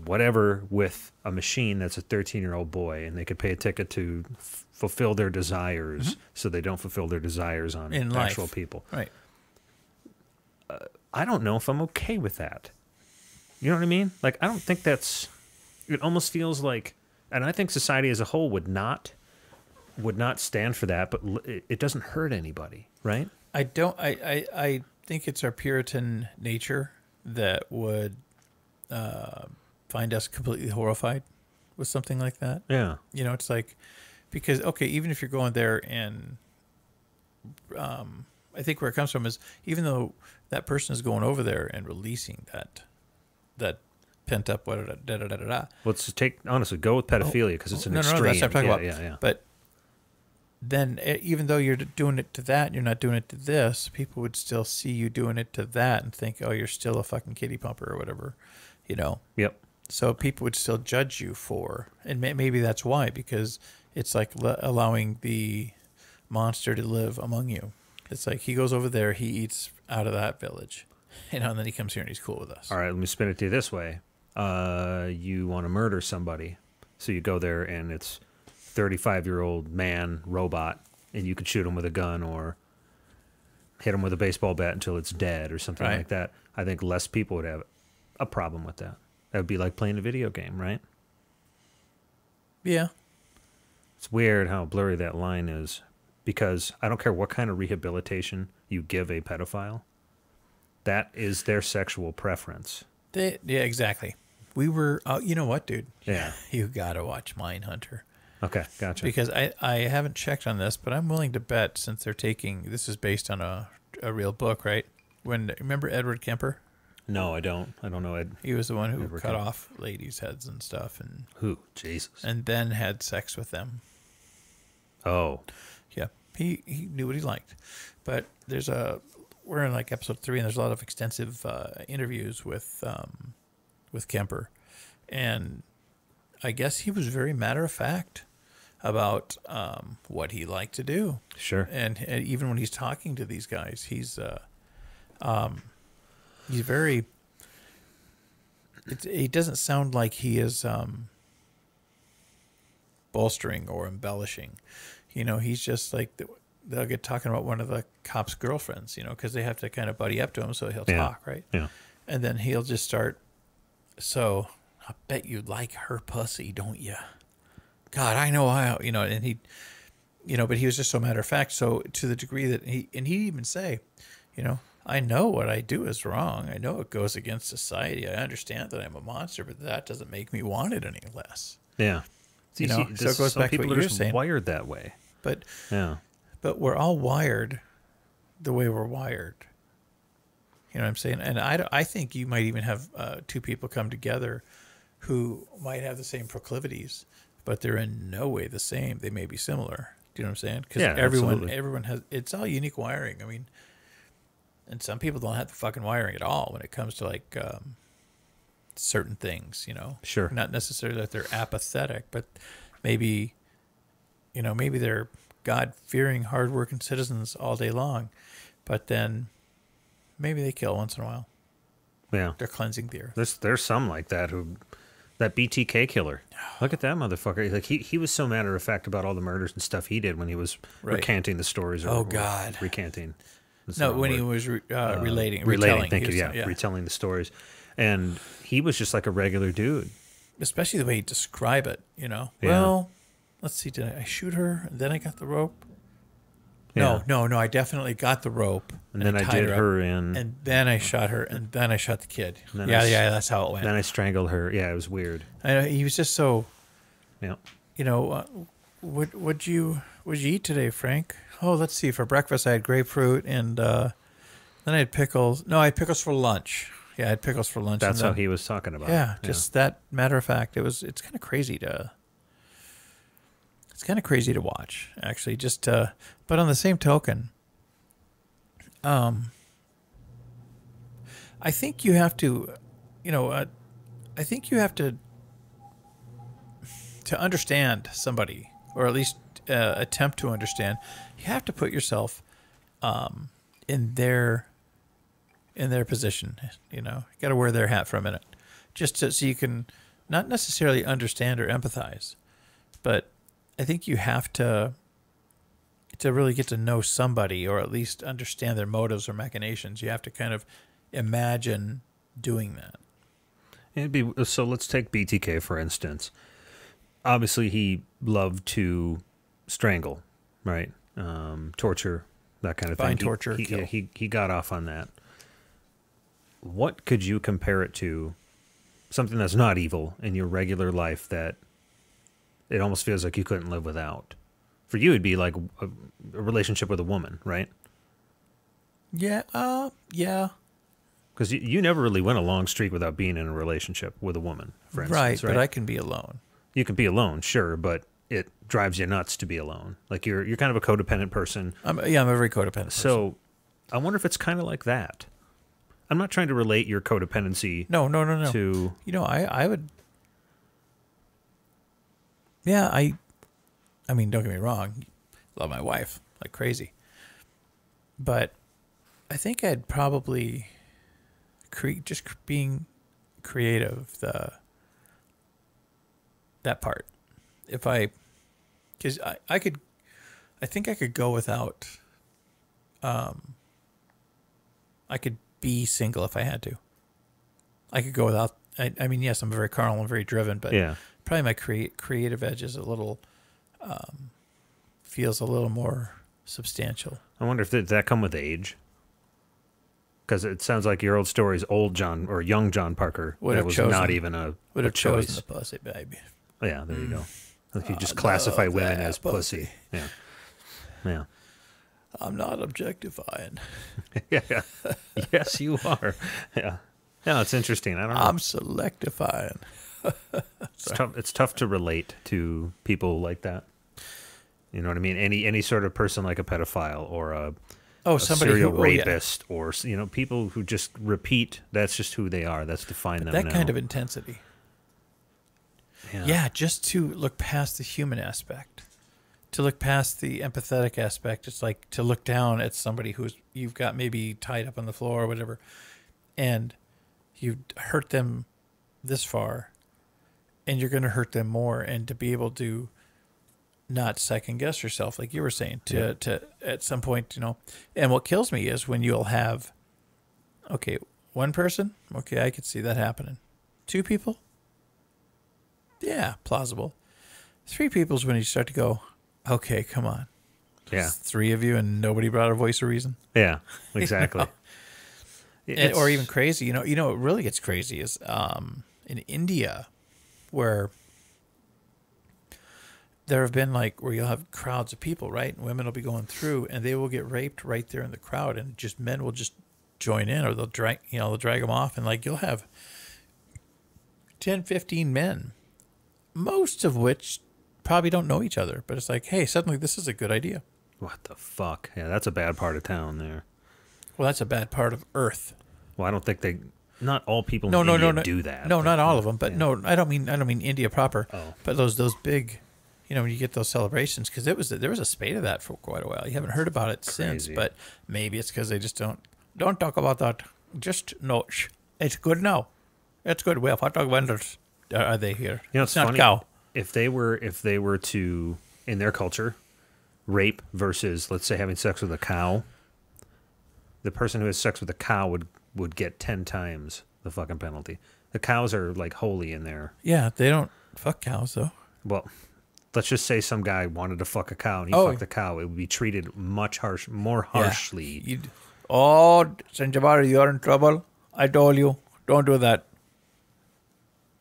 whatever with a machine that's a 13-year-old boy, and they could pay a ticket to fulfill their desires so they don't fulfill their desires on In actual life. people. Right. I don't know if I'm okay with that. You know what I mean? Like, I don't think that's... It almost feels like... And I think society as a whole would not stand for that, but it doesn't hurt anybody, right? I don't. I think it's our Puritan nature that would find us completely horrified with something like that. Yeah. You know, it's like because okay, even if you're going there and I think where it comes from is even though that person is going over there and releasing that pent up Let's honestly go with pedophilia because it's an extreme. No, that's what I'm talking about. Yeah. But then, even though you're doing it to that, you're not doing it to this. People would still see you doing it to that and think, "Oh, you're still a fucking kitty pumper or whatever," you know. Yep. So people would still judge you for, and maybe that's why, because it's like allowing the monster to live among you. It's like he goes over there, he eats out of that village, you know, and then he comes here and he's cool with us. All right, let me spin it to you this way. You want to murder somebody, so you go there and it's 35-year-old man robot, and you could shoot him with a gun or hit him with a baseball bat until it's dead or something Right. like that. I think less people would have a problem with that. That would be like playing a video game, right? Yeah. It's weird how blurry that line is because I don't care what kind of rehabilitation you give a pedophile. That is their sexual preference. Yeah, exactly. We were, you know what, dude? Yeah. You got to watch Mindhunter. Okay, gotcha. Because I haven't checked on this, but I'm willing to bet since they're taking, this is based on a real book, right? Remember Edward Kemper? No, I don't. I don't know Ed. He was the one who Edward cut Kemper. off ladies' heads and stuff Who? Jesus. and then had sex with them. Oh. Yeah. He knew what he liked. But we're in like episode 3 and there's a lot of extensive interviews with Kemper. And I guess he was very matter of fact about what he liked to do. Sure. And even when he's talking to these guys, he's very. He doesn't sound like he is bolstering or embellishing. You know, he's just like they'll get talking about one of the cops' girlfriends. You know, because they have to kind of buddy up to him, so he'll talk, right? Yeah. And then he'll just start. So I bet you like her pussy, don't you? God, I know how, you know, and he, you know, but he was just so matter of fact. So to the degree that he'd even say, you know, I know what I do is wrong. I know it goes against society. I understand that I'm a monster, but that doesn't make me want it any less. Yeah. You know, so it goes some back to people what are you're just saying. wired that way. But Yeah. we're all wired the way we're wired. You know what I'm saying? And I think you might even have two people come together who might have the same proclivities, but they're in no way the same. They may be similar. Do you know what I'm saying? Because everyone has, it's all unique wiring. I mean, and some people don't have the fucking wiring at all when it comes to like certain things, you know? Sure. Not necessarily that they're apathetic, but maybe, you know, maybe they're God-fearing, hard-working citizens all day long, but then maybe they kill once in a while. Yeah. They're cleansing the earth. There's some like that that BTK killer. Look at that motherfucker. Like he was so matter of fact about all the murders and stuff he did when he was recanting the stories. Oh God. Recanting. No, when he was retelling. Thank you. Yeah, retelling the stories, and he was just like a regular dude. Especially the way he described it. You know. Yeah. Well, let's see. Did I shoot her? And then I got the rope. Yeah. No. I definitely got the rope. And then I did her in. And then I shot her. And then I shot the kid. Yeah, that's how it went. Then I strangled her. Yeah, it was weird. I know, he was just so. Yeah. You know, what'd you eat today, Frank? Oh, let's see. For breakfast, I had grapefruit, and then I had pickles. No, I had pickles for lunch. Yeah, I had pickles for lunch. That's how he was talking about. Yeah, just that matter of fact. It's kind of crazy to. It's kind of crazy to watch, actually. But on the same token, I think you have to, you know, I think you have to understand somebody, or at least attempt to understand. You have to put yourself in their position. You know, you got to wear their hat for a minute, so you can not necessarily understand or empathize, but I think you have to really get to know somebody, or at least understand their motives or machinations. You have to kind of imagine doing that. So let's take BTK, for instance. Obviously, he loved to strangle, right? Torture, that kind of thing. Torture, kill. He got off on that. What could you compare it to? Something that's not evil in your regular life that it almost feels like you couldn't live without. For you, it'd be like a relationship with a woman, right? Yeah. Yeah. Because you never really went a long streak without being in a relationship with a woman, for instance, right? But I can be alone. You can be alone, sure, but it drives you nuts to be alone. Like you're kind of a codependent person. I'm a very codependent person. So I wonder if it's kind of like that. I'm not trying to relate your codependency. No. To you know, I would. Yeah, I mean, don't get me wrong. Love my wife like crazy. But I think I'd probably just being creative, that part. Because I think I could go without, I could be single if I had to. I could go without, I mean, yes, I'm very carnal and very driven, but probably my creative edge is a little, feels a little more substantial. I wonder if that come with age. Because it sounds like your old story is old John or young John Parker. That was not even a chosen the pussy, baby. Oh, yeah, there you go. Like you just classify women as pussy. Yeah. I'm not objectifying. Yeah. Yes, you are. Yeah. Yeah, it's interesting. I don't know. I'm selectifying. It's tough to relate to people like that. You know what I mean? Any sort of person like a pedophile or a serial rapist, or people who just repeat. That's just who they are. That's define them. That kind of intensity. Yeah, just to look past the human aspect, to look past the empathetic aspect. It's like to look down at somebody you've got maybe tied up on the floor or whatever, and you've hurt them this far, and you're going to hurt them more, and to be able to not second guess yourself, like you were saying, to at some point, and what kills me is when you'll have, okay, one person, okay, I could see that happening. Two people, yeah, plausible. Three people is when you start to go, okay, come on. Yeah. There's three of you and nobody brought a voice of reason. Yeah, exactly. Or even crazy, what really gets crazy is in India, where there have been where you'll have crowds of people, right? And women will be going through and they will get raped right there in the crowd, and just men will just join in, or they'll drag them off, and like you'll have 10, 15 men, most of which probably don't know each other, but it's like, hey, suddenly this is a good idea. What the fuck? Yeah, that's a bad part of town there. Well, that's a bad part of Earth. Well, I don't think not all people in India do that. No, not all of them, but no, I don't mean India proper. Oh. But those big, when you get those celebrations, because there was a spate of that for quite a while. You haven't heard about it since, but maybe it's because they just don't talk about that. Just no, it's good now. It's good. Well, what vendors are they here? It's not funny. cow. If they were to, in their culture, rape versus, let's say, having sex with a cow, the person who has sex with a cow would get 10 times the fucking penalty. The cows are like holy in there. Yeah, they don't fuck cows though. Well, let's just say some guy wanted to fuck a cow and he fucked the cow. It would be treated more harshly. Yeah. Zanzibar, you're in trouble. I told you, don't do that.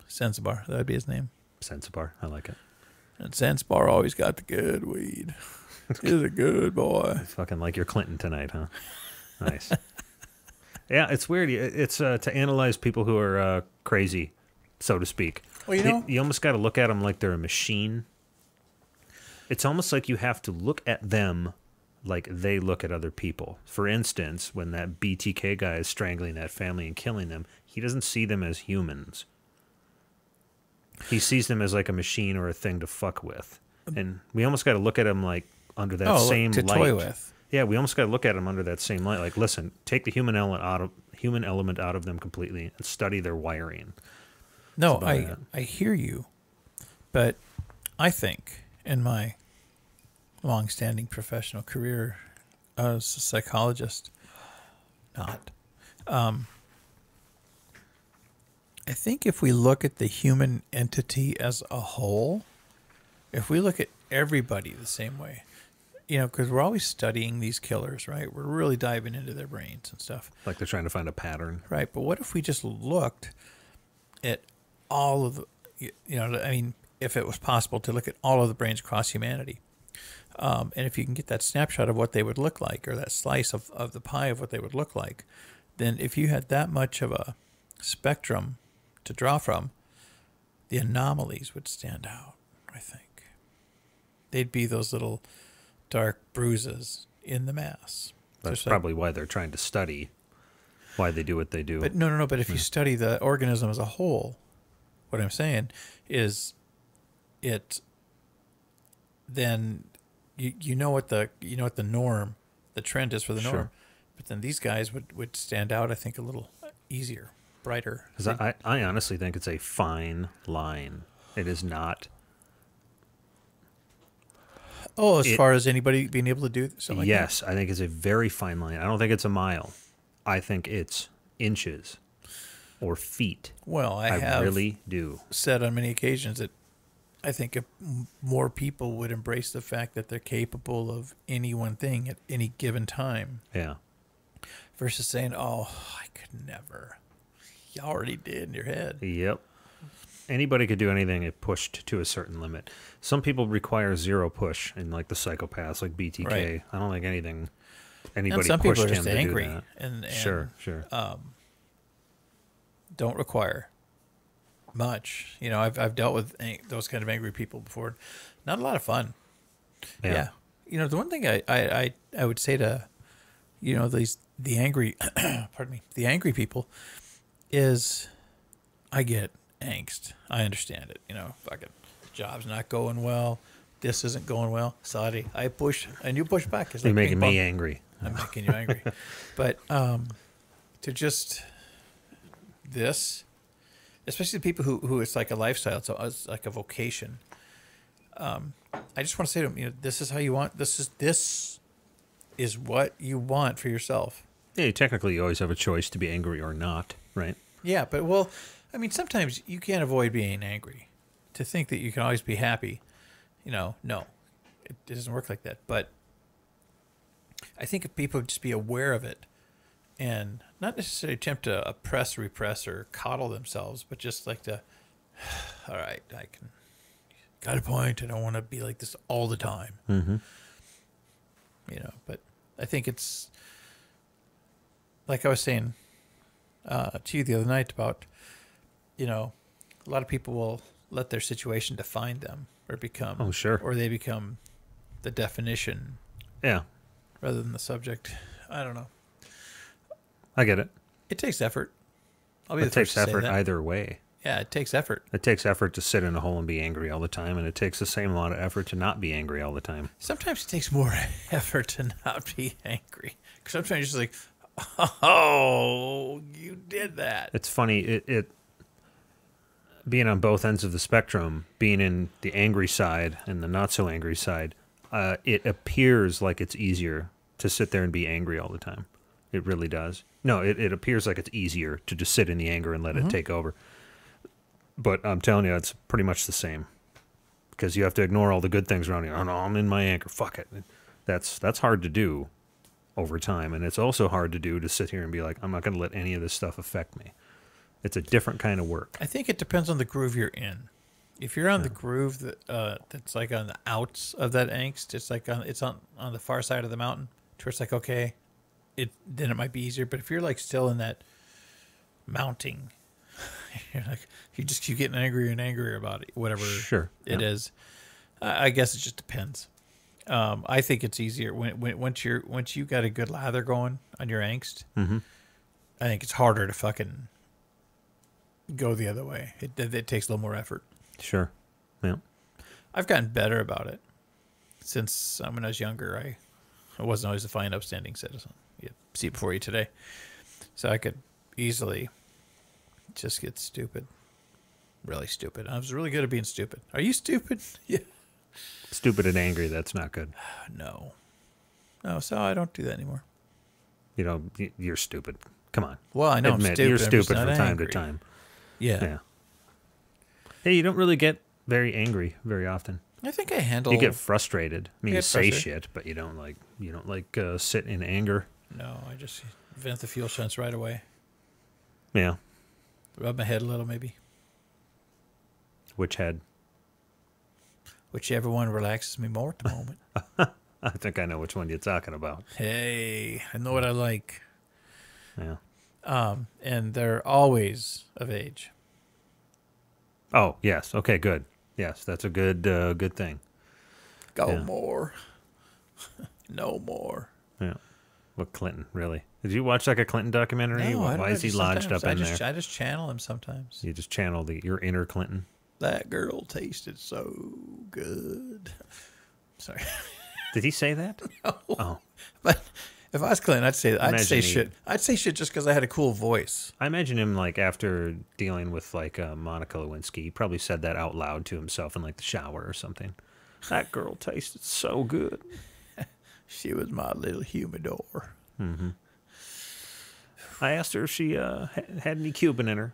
Zanzibar, that'd be his name. Zanzibar, I like it. And Zanzibar always got the good weed. He's a good boy. Fucking like your Clinton tonight, huh? Nice. Yeah, it's weird. It's to analyze people who are crazy, so to speak. Well, you almost got to look at them like they're a machine. It's almost like you have to look at them like they look at other people. For instance, when that BTK guy is strangling that family and killing them, he doesn't see them as humans. He sees them as like a machine or a thing to fuck with. And we almost got to look at him like under that same to light. Toy with. Yeah, we almost got to look at them under that same light. Like, listen, take the human element out of them completely and study their wiring. No, I hear you, but I think in my long-standing professional career as a psychologist, I think if we look at the human entity as a whole, if we look at everybody the same way, because we're always studying these killers, right? We're really diving into their brains and stuff. Like they're trying to find a pattern. Right, but what if we just looked at all of the, if it was possible to look at all of the brains across humanity, and if you can get that snapshot of what they would look like, or that slice of the pie of what they would look like, then if you had that much of a spectrum to draw from, the anomalies would stand out, I think. They'd be those little dark bruises in the mass. That's probably why they're trying to study why they do what they do. But no. But if you study the organism as a whole, what I'm saying is, then you know what the norm, the trend is for the norm. Sure. But then these guys would stand out, I think, a little easier, brighter. Because I honestly think it's a fine line. It is not. Oh, as far as anybody being able to do something like that? Yes, I think it's a very fine line. I don't think it's a mile. I think it's inches or feet. Well, I really do. Said on many occasions that I think if more people would embrace the fact that they're capable of any one thing at any given time. Yeah. Versus saying, oh, I could never. You already did in your head. Yep. Anybody could do anything if pushed to a certain limit. Some people require zero push, in like the psychopaths, like BTK. Right. I don't think anybody and some pushed people are him just to angry do that. And sure. Don't require much. I've dealt with those kind of angry people before. Not a lot of fun. Yeah. The one thing I would say to the angry the angry people is, I get angst. I understand it. Fucking job's not going well. This isn't going well. Sorry, I push and you push back. You're making me angry. I'm making you angry. But to just this, especially the people who it's like a lifestyle, so it's like a vocation. I just want to say to them, this is how you want. This is what you want for yourself. Yeah, technically you always have a choice to be angry or not, right? Yeah, but sometimes you can't avoid being angry. To think that you can always be happy, no, it doesn't work like that. But I think if people would just be aware of it and not necessarily attempt to oppress, repress, or coddle themselves, but just like to, all right, I can, got a point. I don't want to be like this all the time. Mm-hmm. But I think like I was saying to you the other night about, a lot of people will let their situation define them or become, Oh, sure. or they become the definition Yeah. rather than the subject. I don't know. I get it. It takes effort. I'll be the It first takes to say effort that. either way. Yeah, it takes effort. It takes effort to sit in a hole and be angry all the time, and it takes the same amount of effort to not be angry all the time. Sometimes it takes more effort to not be angry. Sometimes you're just like, oh, you did that. It's funny, it being on both ends of the spectrum, being in the angry side and the not so angry side, it appears like it's easier to sit there and be angry all the time. It really does. No, it appears like it's easier to just sit in the anger and let it take over. But I'm telling you, it's pretty much the same. Because you have to ignore all the good things around you. Oh, no, I'm in my anger. Fuck it. That's hard to do over time. And it's also hard to do to sit here and be like, I'm not going to let any of this stuff affect me. It's a different kind of work. I think it depends on the groove you're in. If you're on the groove that's like on the outs of that angst, it's like it's on the far side of the mountain, to where it's like, okay, then it might be easier. But if you're like still in that mounting, you're like, you just keep getting angrier and angrier about it, whatever it is. I guess it just depends. I think it's easier once you got a good lather going on your angst. Mm-hmm. I think it's harder to fucking go the other way. It takes a little more effort. Sure. Yeah. I've gotten better about it since when I was younger. I wasn't always a fine, upstanding citizen. You see it before you today, so I could easily just get stupid, really stupid. I was really good at being stupid. Are you stupid? Yeah. Stupid and angry, that's not good. No, so I don't do that anymore. You know, you're stupid. Come on. Well, I know Admit, I'm stupid. you're I'm just stupid not from time angry. to time. Yeah. Hey, you don't really get very angry very often. I think I handle. You get frustrated. I mean, you say frustrated. shit, but you don't sit in anger. No, I just vent the fuel sense right away. Yeah. Rub my head a little, maybe. Which head? Whichever one relaxes me more at the moment. I think I know which one you're talking about. Hey, I know what I like. Yeah. And they're always of age. Oh, yes. Okay, good. Yes, that's a good thing. Go more. No more. Yeah. What Clinton, really? Did you watch like a Clinton documentary? No, Why is he lodged up in there? I just channel him sometimes. You just channel your inner Clinton. That girl tasted so good. Sorry. Did he say that? No. Oh. But if I was Clinton, I'd say Imagine shit. I'd say shit just because I had a cool voice. I imagine him like after dealing with like Monica Lewinsky, he probably said that out loud to himself in like the shower or something. That girl tasted so good. She was my little humidor. Mm-hmm. I asked her if she had any Cuban in her.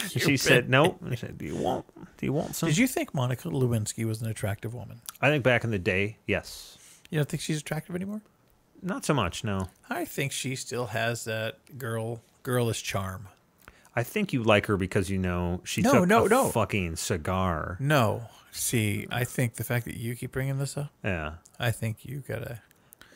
She said nope. I said, do you want some? Did you think Monica Lewinsky was an attractive woman? I think back in the day, yes. You don't think she's attractive anymore? Not so much, no. I think she still has that girlish charm. I think you like her because she No, took no. a fucking cigar. No. See, I think the fact that you keep bringing this up, Yeah. I think you gotta.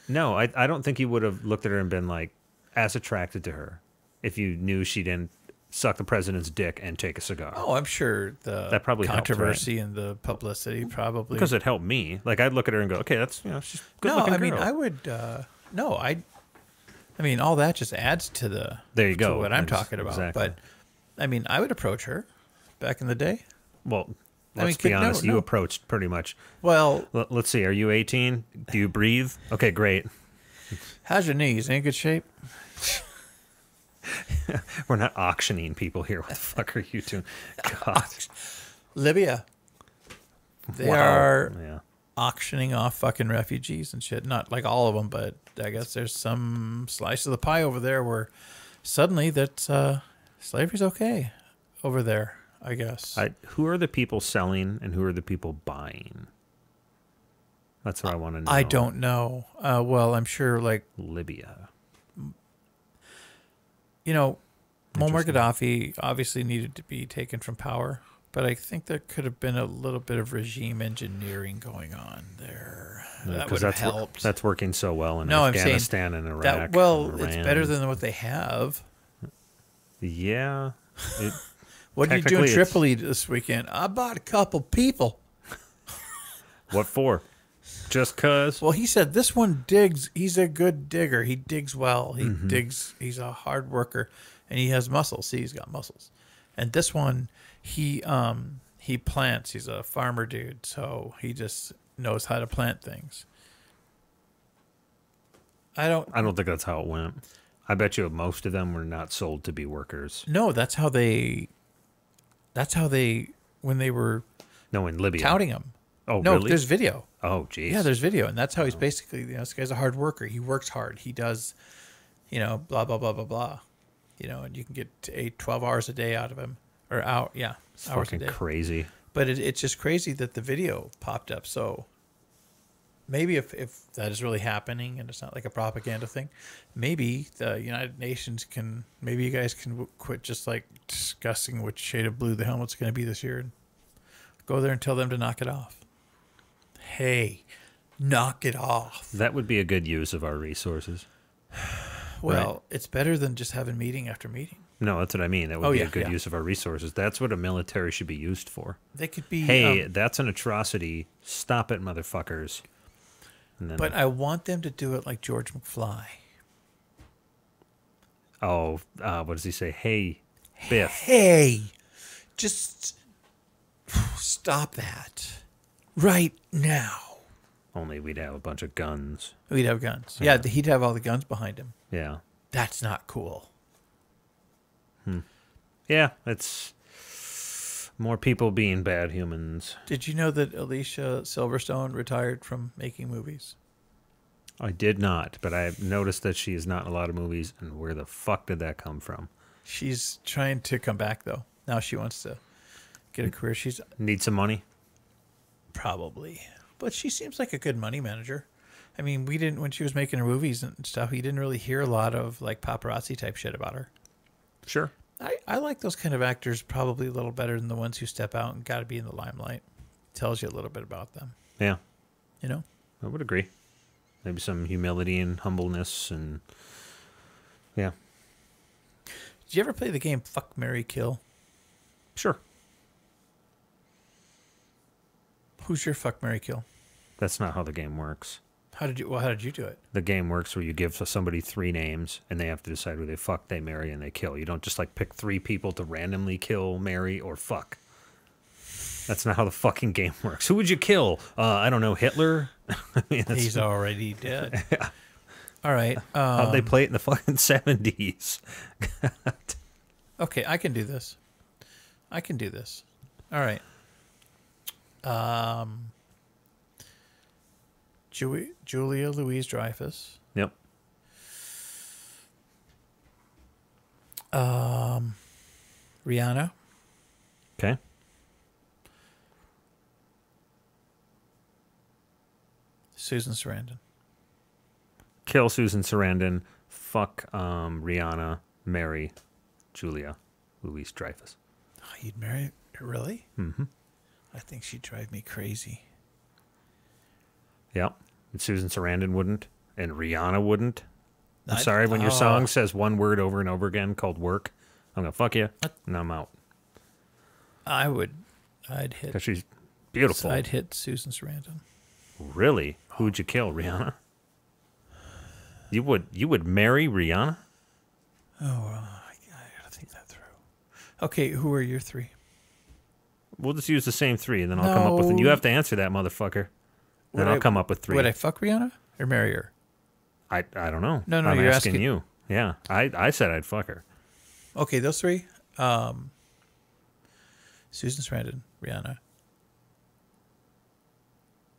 No, I don't think you would have looked at her and been like as attracted to her if you knew she didn't suck the president's dick and take a cigar. Oh, I'm sure that probably helped, controvery and the publicity probably. Because it helped me. Like I'd look at her and go, okay, that's she's a good No, looking I mean girl. I would. No, I mean all that just adds to the. There you go. To what I'm talking about. Exactly. But I mean, I would approach her back in the day. Well, let's be honest. You approached pretty much. Well, Let's see. Are you 18? Do you breathe? Okay, great. how's your knees? In good shape? We're not auctioning people here. What the fuck are you doing? God. Libya. They Wow. are Yeah. auctioning off fucking refugees and shit. Not like all of them, but I guess there's some slice of the pie over there where suddenly that's slavery's okay over there, I guess. Who are the people selling and who are the people buying? That's what I want to know. I don't know. Well, I'm sure like Libya. Muammar Gaddafi obviously needed to be taken from power. But I think there could have been a little bit of regime engineering going on there. That would have helped. That's working so well in No, Afghanistan and Iraq. That, well, and it's Iran. better than what they have. Yeah. What did you do in Tripoli this weekend? I bought a couple people. What for? Just 'cause? Well, he said this one digs. He's a good digger. He digs well. He digs. He's a hard worker, and he has muscles. See, he's got muscles. And this one, he plants. He's a farmer dude, so he just knows how to plant things. I don't think that's how it went. I bet you most of them were not sold to be workers. No, that's how they when they were in Libya touting him. Oh, no, really? there's video. Oh, geez. Yeah, there's video, and that's how he's basically. You know, this guy's a hard worker. He works hard. He does, blah blah blah blah blah. And you can get 12 hours a day out of him, or out. Yeah, it's hours fucking a day. crazy. But it's just crazy that the video popped up. So maybe if that is really happening and it's not like a propaganda thing, maybe the United Nations maybe you guys can quit just like discussing which shade of blue the helmet's going to be this year and go there and tell them to knock it off. Hey, knock it off. That would be a good use of our resources. Well, right? It's better than just having meeting after meeting. No, that's what I mean. That would be a good use of our resources. That's what a military should be used for. They could be. Hey, that's an atrocity. Stop it, motherfuckers. But I want them to do it like George McFly. Oh, what does he say? Hey, Biff. Hey, just stop that right now. Only we'd have a bunch of guns. We'd have guns. Yeah, he'd have all the guns behind him. Yeah. That's not cool. Yeah, it's more people being bad humans. Did you know that Alicia Silverstone retired from making movies? I did not, but I noticed that she is not in a lot of movies, and where the fuck did that come from? She's trying to come back, though. Now she wants to get a career. She's need some money? Probably. But she seems like a good money manager. I mean, when she was making her movies and stuff, you didn't really hear a lot of like paparazzi type shit about her. Sure. I like those kind of actors probably a little better than the ones who step out and got to be in the limelight. Tells you a little bit about them. Yeah. I would agree. Maybe some humility and humbleness and yeah. Did you ever play the game Fuck, Marry, Kill? Sure. Who's your Fuck, Marry, Kill? That's not how the game works. How did you do it? The game works where you give somebody 3 names and they have to decide who they fuck, they marry, and they kill. You don't just like pick 3 people to randomly kill, marry, or fuck. That's not how the fucking game works. Who would you kill? I don't know, Hitler? I mean, he's already dead. Yeah. All right. How'd they play it in the fucking 70s? Okay, I can do this. All right. Julia Louis-Dreyfus. Yep. Rihanna. Okay. Susan Sarandon. Kill Susan Sarandon. Fuck Rihanna. Marry Julia Louis-Dreyfus. Oh, you'd marry her? Really? Mm-hmm. I think she'd drive me crazy. Yep. And Susan Sarandon wouldn't. And Rihanna wouldn't. I'm sorry, when your song says one word over and over again called work, I'm going to fuck you, and I'm out. I'd hit. Because she's beautiful. I'd hit Susan Sarandon. Really? Who'd you kill, Rihanna? You would marry Rihanna? Oh, I gotta think that through. Okay, who are your 3? We'll just use the same 3, and then I'll come up with. And you have to answer that, motherfucker. Then I'll come up with 3. Would I fuck Rihanna or marry her? I don't know. No, I'm you're asking asking you. Yeah, I said I'd fuck her. Okay, those 3. Susan Sarandon, Rihanna.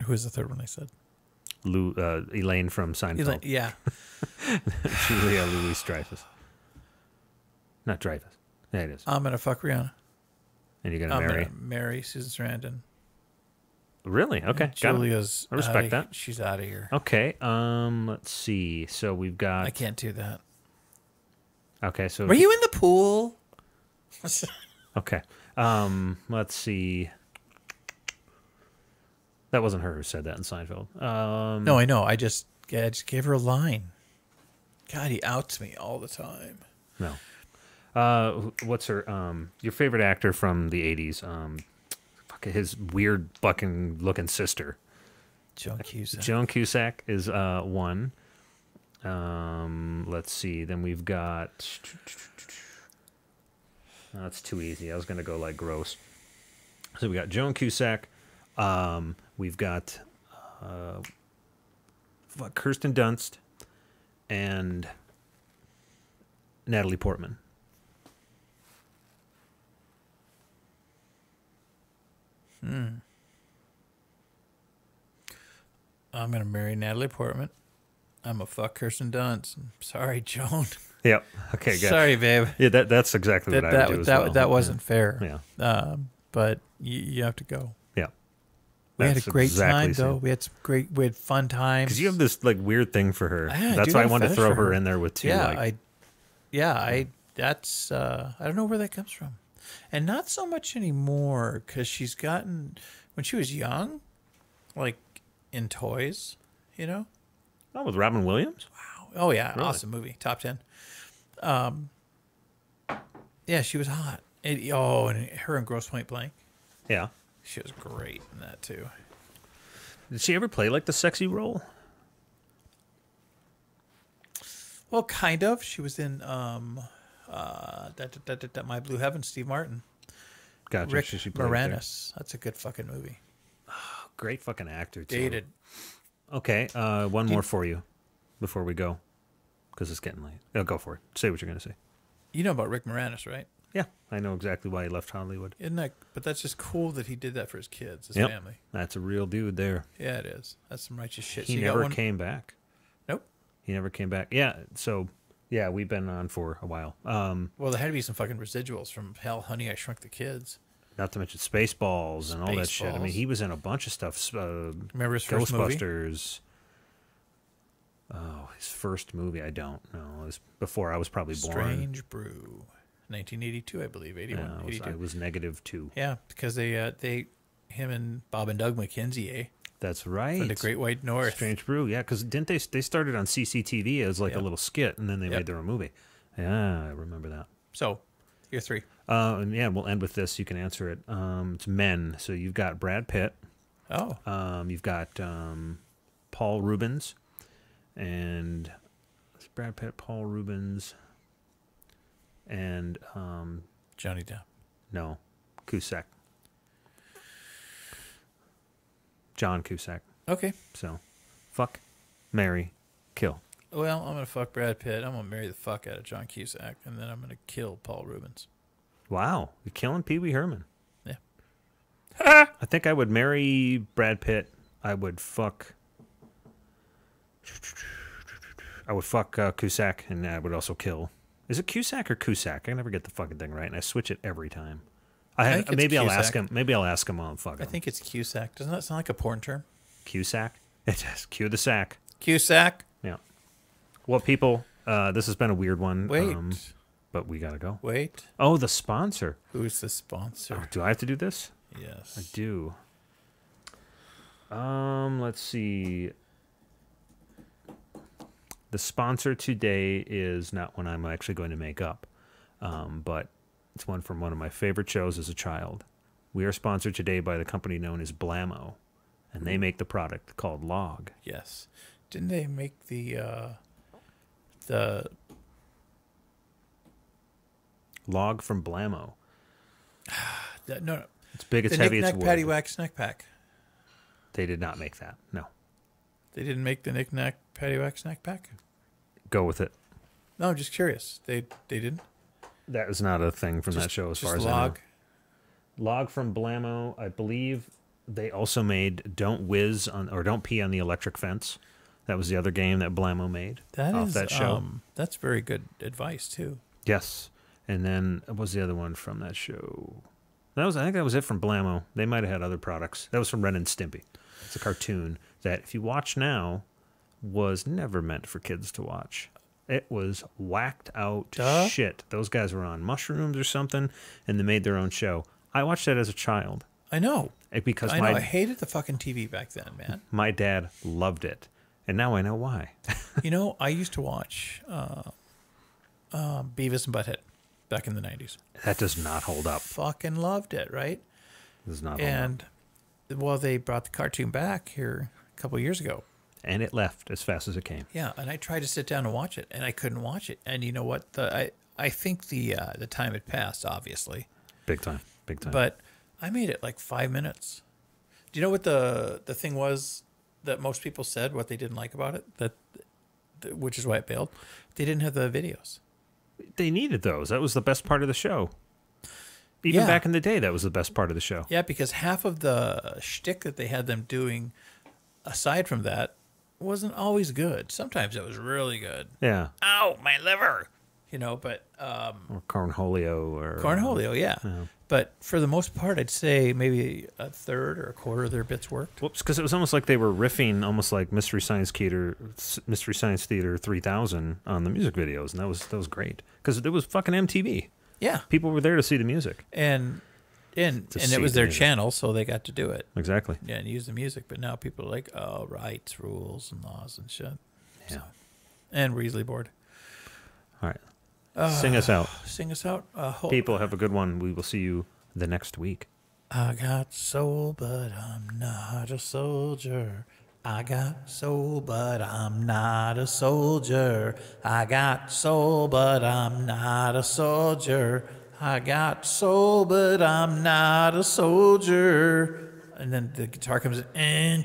Who was the third one I said? Elaine from Seinfeld. Yeah. Julia Louis-Dreyfus. Not Dreyfus. Yeah, it is. I'm going to fuck Rihanna. And you're going to marry? I'm going to marry Susan Sarandon. Really? Okay. Julia's I respect that. She's out of here. Okay. Let's see. So we've got... I can't do that. Okay, so... Were you in the pool? Okay. Let's see. That wasn't her who said that in Seinfeld. No, I know. I just gave her a line. God, he outs me all the time. No. What's her? Your favorite actor from the '80s? His weird fucking looking sister. Joan Cusack. Joan Cusack is one. Let's see. Then we've got. No, that's too easy. I was gonna go like gross. So we got Joan Cusack. We've got Kirsten Dunst and Natalie Portman. I'm going to marry Natalie Portman. I'm a fuck Kirsten Dunst. Sorry, Joan. Yep. Okay, good. Sorry, babe. Yeah, that's exactly what I would do as well. That wasn't fair. Yeah. But you have to go. Yeah. We had a great time, though. Same. We had fun times. Because you have this like weird thing for her. Yeah, that's why I wanted to throw her in there with two. I don't know where that comes from. And not so much anymore, because she's gotten, when she was young, like in toys, you know? Oh, with Robin Williams? Wow. Oh, yeah. Really? Awesome movie. Top 10. Yeah, she was hot. And her and Grosse Pointe Blank. Yeah. She was great in that, too. Did she ever play like the sexy role? Well, kind of. She was in My Blue Heaven, Steve Martin. Gotcha. Rick She played Moranis. That's a good fucking movie. Oh, great fucking actor, too. Dated. Okay, one more for you before we go, because it's getting late. Oh, go for it. Say what you're going to say. You know about Rick Moranis, right? Yeah, I know exactly why he left Hollywood. Isn't that? But that's just cool that he did that for his kids, his Yep. family. That's a real dude there. Yeah, it is. That's some righteous shit. He So you got never one? came back. Nope. He never came back. Yeah, so, yeah, we've been on for a while. Well, there had to be some fucking residuals from Hell, Honey, I Shrunk the Kids. Not to mention Spaceballs and all that shit. I mean, Spaceballs. he was in a bunch of stuff. Remember his first movie? Ghostbusters. Oh, his first movie, I don't know. It was before I was probably born. Strange Brew. 1982, I believe. 81, Yeah, 82. I was -2. Yeah, because him and Bob and Doug McKenzie, That's right. from the Great White North. Strange Brew, yeah, because didn't they started on CCTV as like a little skit, and then they made their own movie. Yeah, I remember that. So, you're three. And yeah, we'll end with this. You can answer it. It's men. So you've got Brad Pitt. Oh. You've got Paul Rubens, and it's Brad Pitt, Paul Rubens, and Johnny Depp. no, Cusack, John Cusack. Okay. So, fuck, marry, kill. Well, I'm going to fuck Brad Pitt. I'm going to marry the fuck out of John Cusack, and then I'm going to kill Paul Rubens. Wow, you're killing Pee Wee Herman. Yeah. I think I would marry Brad Pitt. I would fuck Cusack, and I would also kill. Is it Cusack or Cusack? I never get the fucking thing right, and I switch it every time. Maybe I'll ask him. Maybe I'll ask him while I'm fucking. I think it's Cusack. Doesn't that sound like a porn term? Cusack. It does. Cue the sack. Cusack. Yeah. Well, people, this has been a weird one. Wait. But we gotta go. Wait. Oh, the sponsor. Who's the sponsor? Oh, do I have to do this? Yes. I do. Let's see. The sponsor today is not one I'm actually going to make up, but it's one from one of my favorite shows as a child. We are sponsored today by the company known as Blammo, and they make the product called Log. Yes. Didn't they make the Log from Blammo. no. It's big, it's The heavy, it's Knick-Knack wood. Paddywhack Snack Pack. They did not make that. No. They didn't make the Knick-Knack Paddywhack Snack Pack? Go with it. No, I'm just curious. They didn't? That was not a thing from that show as far as Log. I know. Log from Blammo. I believe they also made Don't Whiz on, or Don't Pee on the Electric Fence. That was the other game that Blammo made off that show. That's very good advice too. Yes. And then what was the other one from that show? I think that was it from Blammo. They might have had other products. That was from Ren and Stimpy. It's a cartoon that, if you watch now, was never meant for kids to watch. It was whacked out shit. Those guys were on mushrooms or something, and they made their own show. I watched that as a child. I know. Because I hated the fucking TV back then, man. My dad loved it. And now I know why. I used to watch Beavis and Butthead back in the 90s. That does not hold up. Fucking loved it, right? Does not hold up. And, they brought the cartoon back here a couple of years ago. And it left as fast as it came. Yeah, and I tried to sit down and watch it, and I couldn't watch it. And you know what? I think the time had passed, obviously. Big time. But I made it like 5 minutes. Do you know what the thing was that most people said, what they didn't like about it? Which is why it failed. They didn't have the videos. They needed those. That was the best part of the show. Even back in the day, that was the best part of the show. Yeah, because half of the shtick that they had them doing, aside from that, wasn't always good. Sometimes it was really good. Yeah. Ow, my liver. But... or Cornholio. Cornholio, yeah. But for the most part, I'd say maybe a third or a quarter of their bits worked. Whoops, because it was almost like they were riffing, almost like Mystery Science Theater 3000 on the music videos, and that was great because it was fucking MTV. Yeah, people were there to see the music, and it was their channel, so they got to do it exactly. Yeah, and use the music. But now people are like, oh, rights, rules, and laws and shit. Yeah, and we're easily bored. All right. Sing us out. Sing us out. People, have a good one. We will see you the next week. I got soul, but I'm not a soldier. I got soul, but I'm not a soldier. I got soul, but I'm not a soldier. I got soul, but I'm not a soldier. And then the guitar comes in.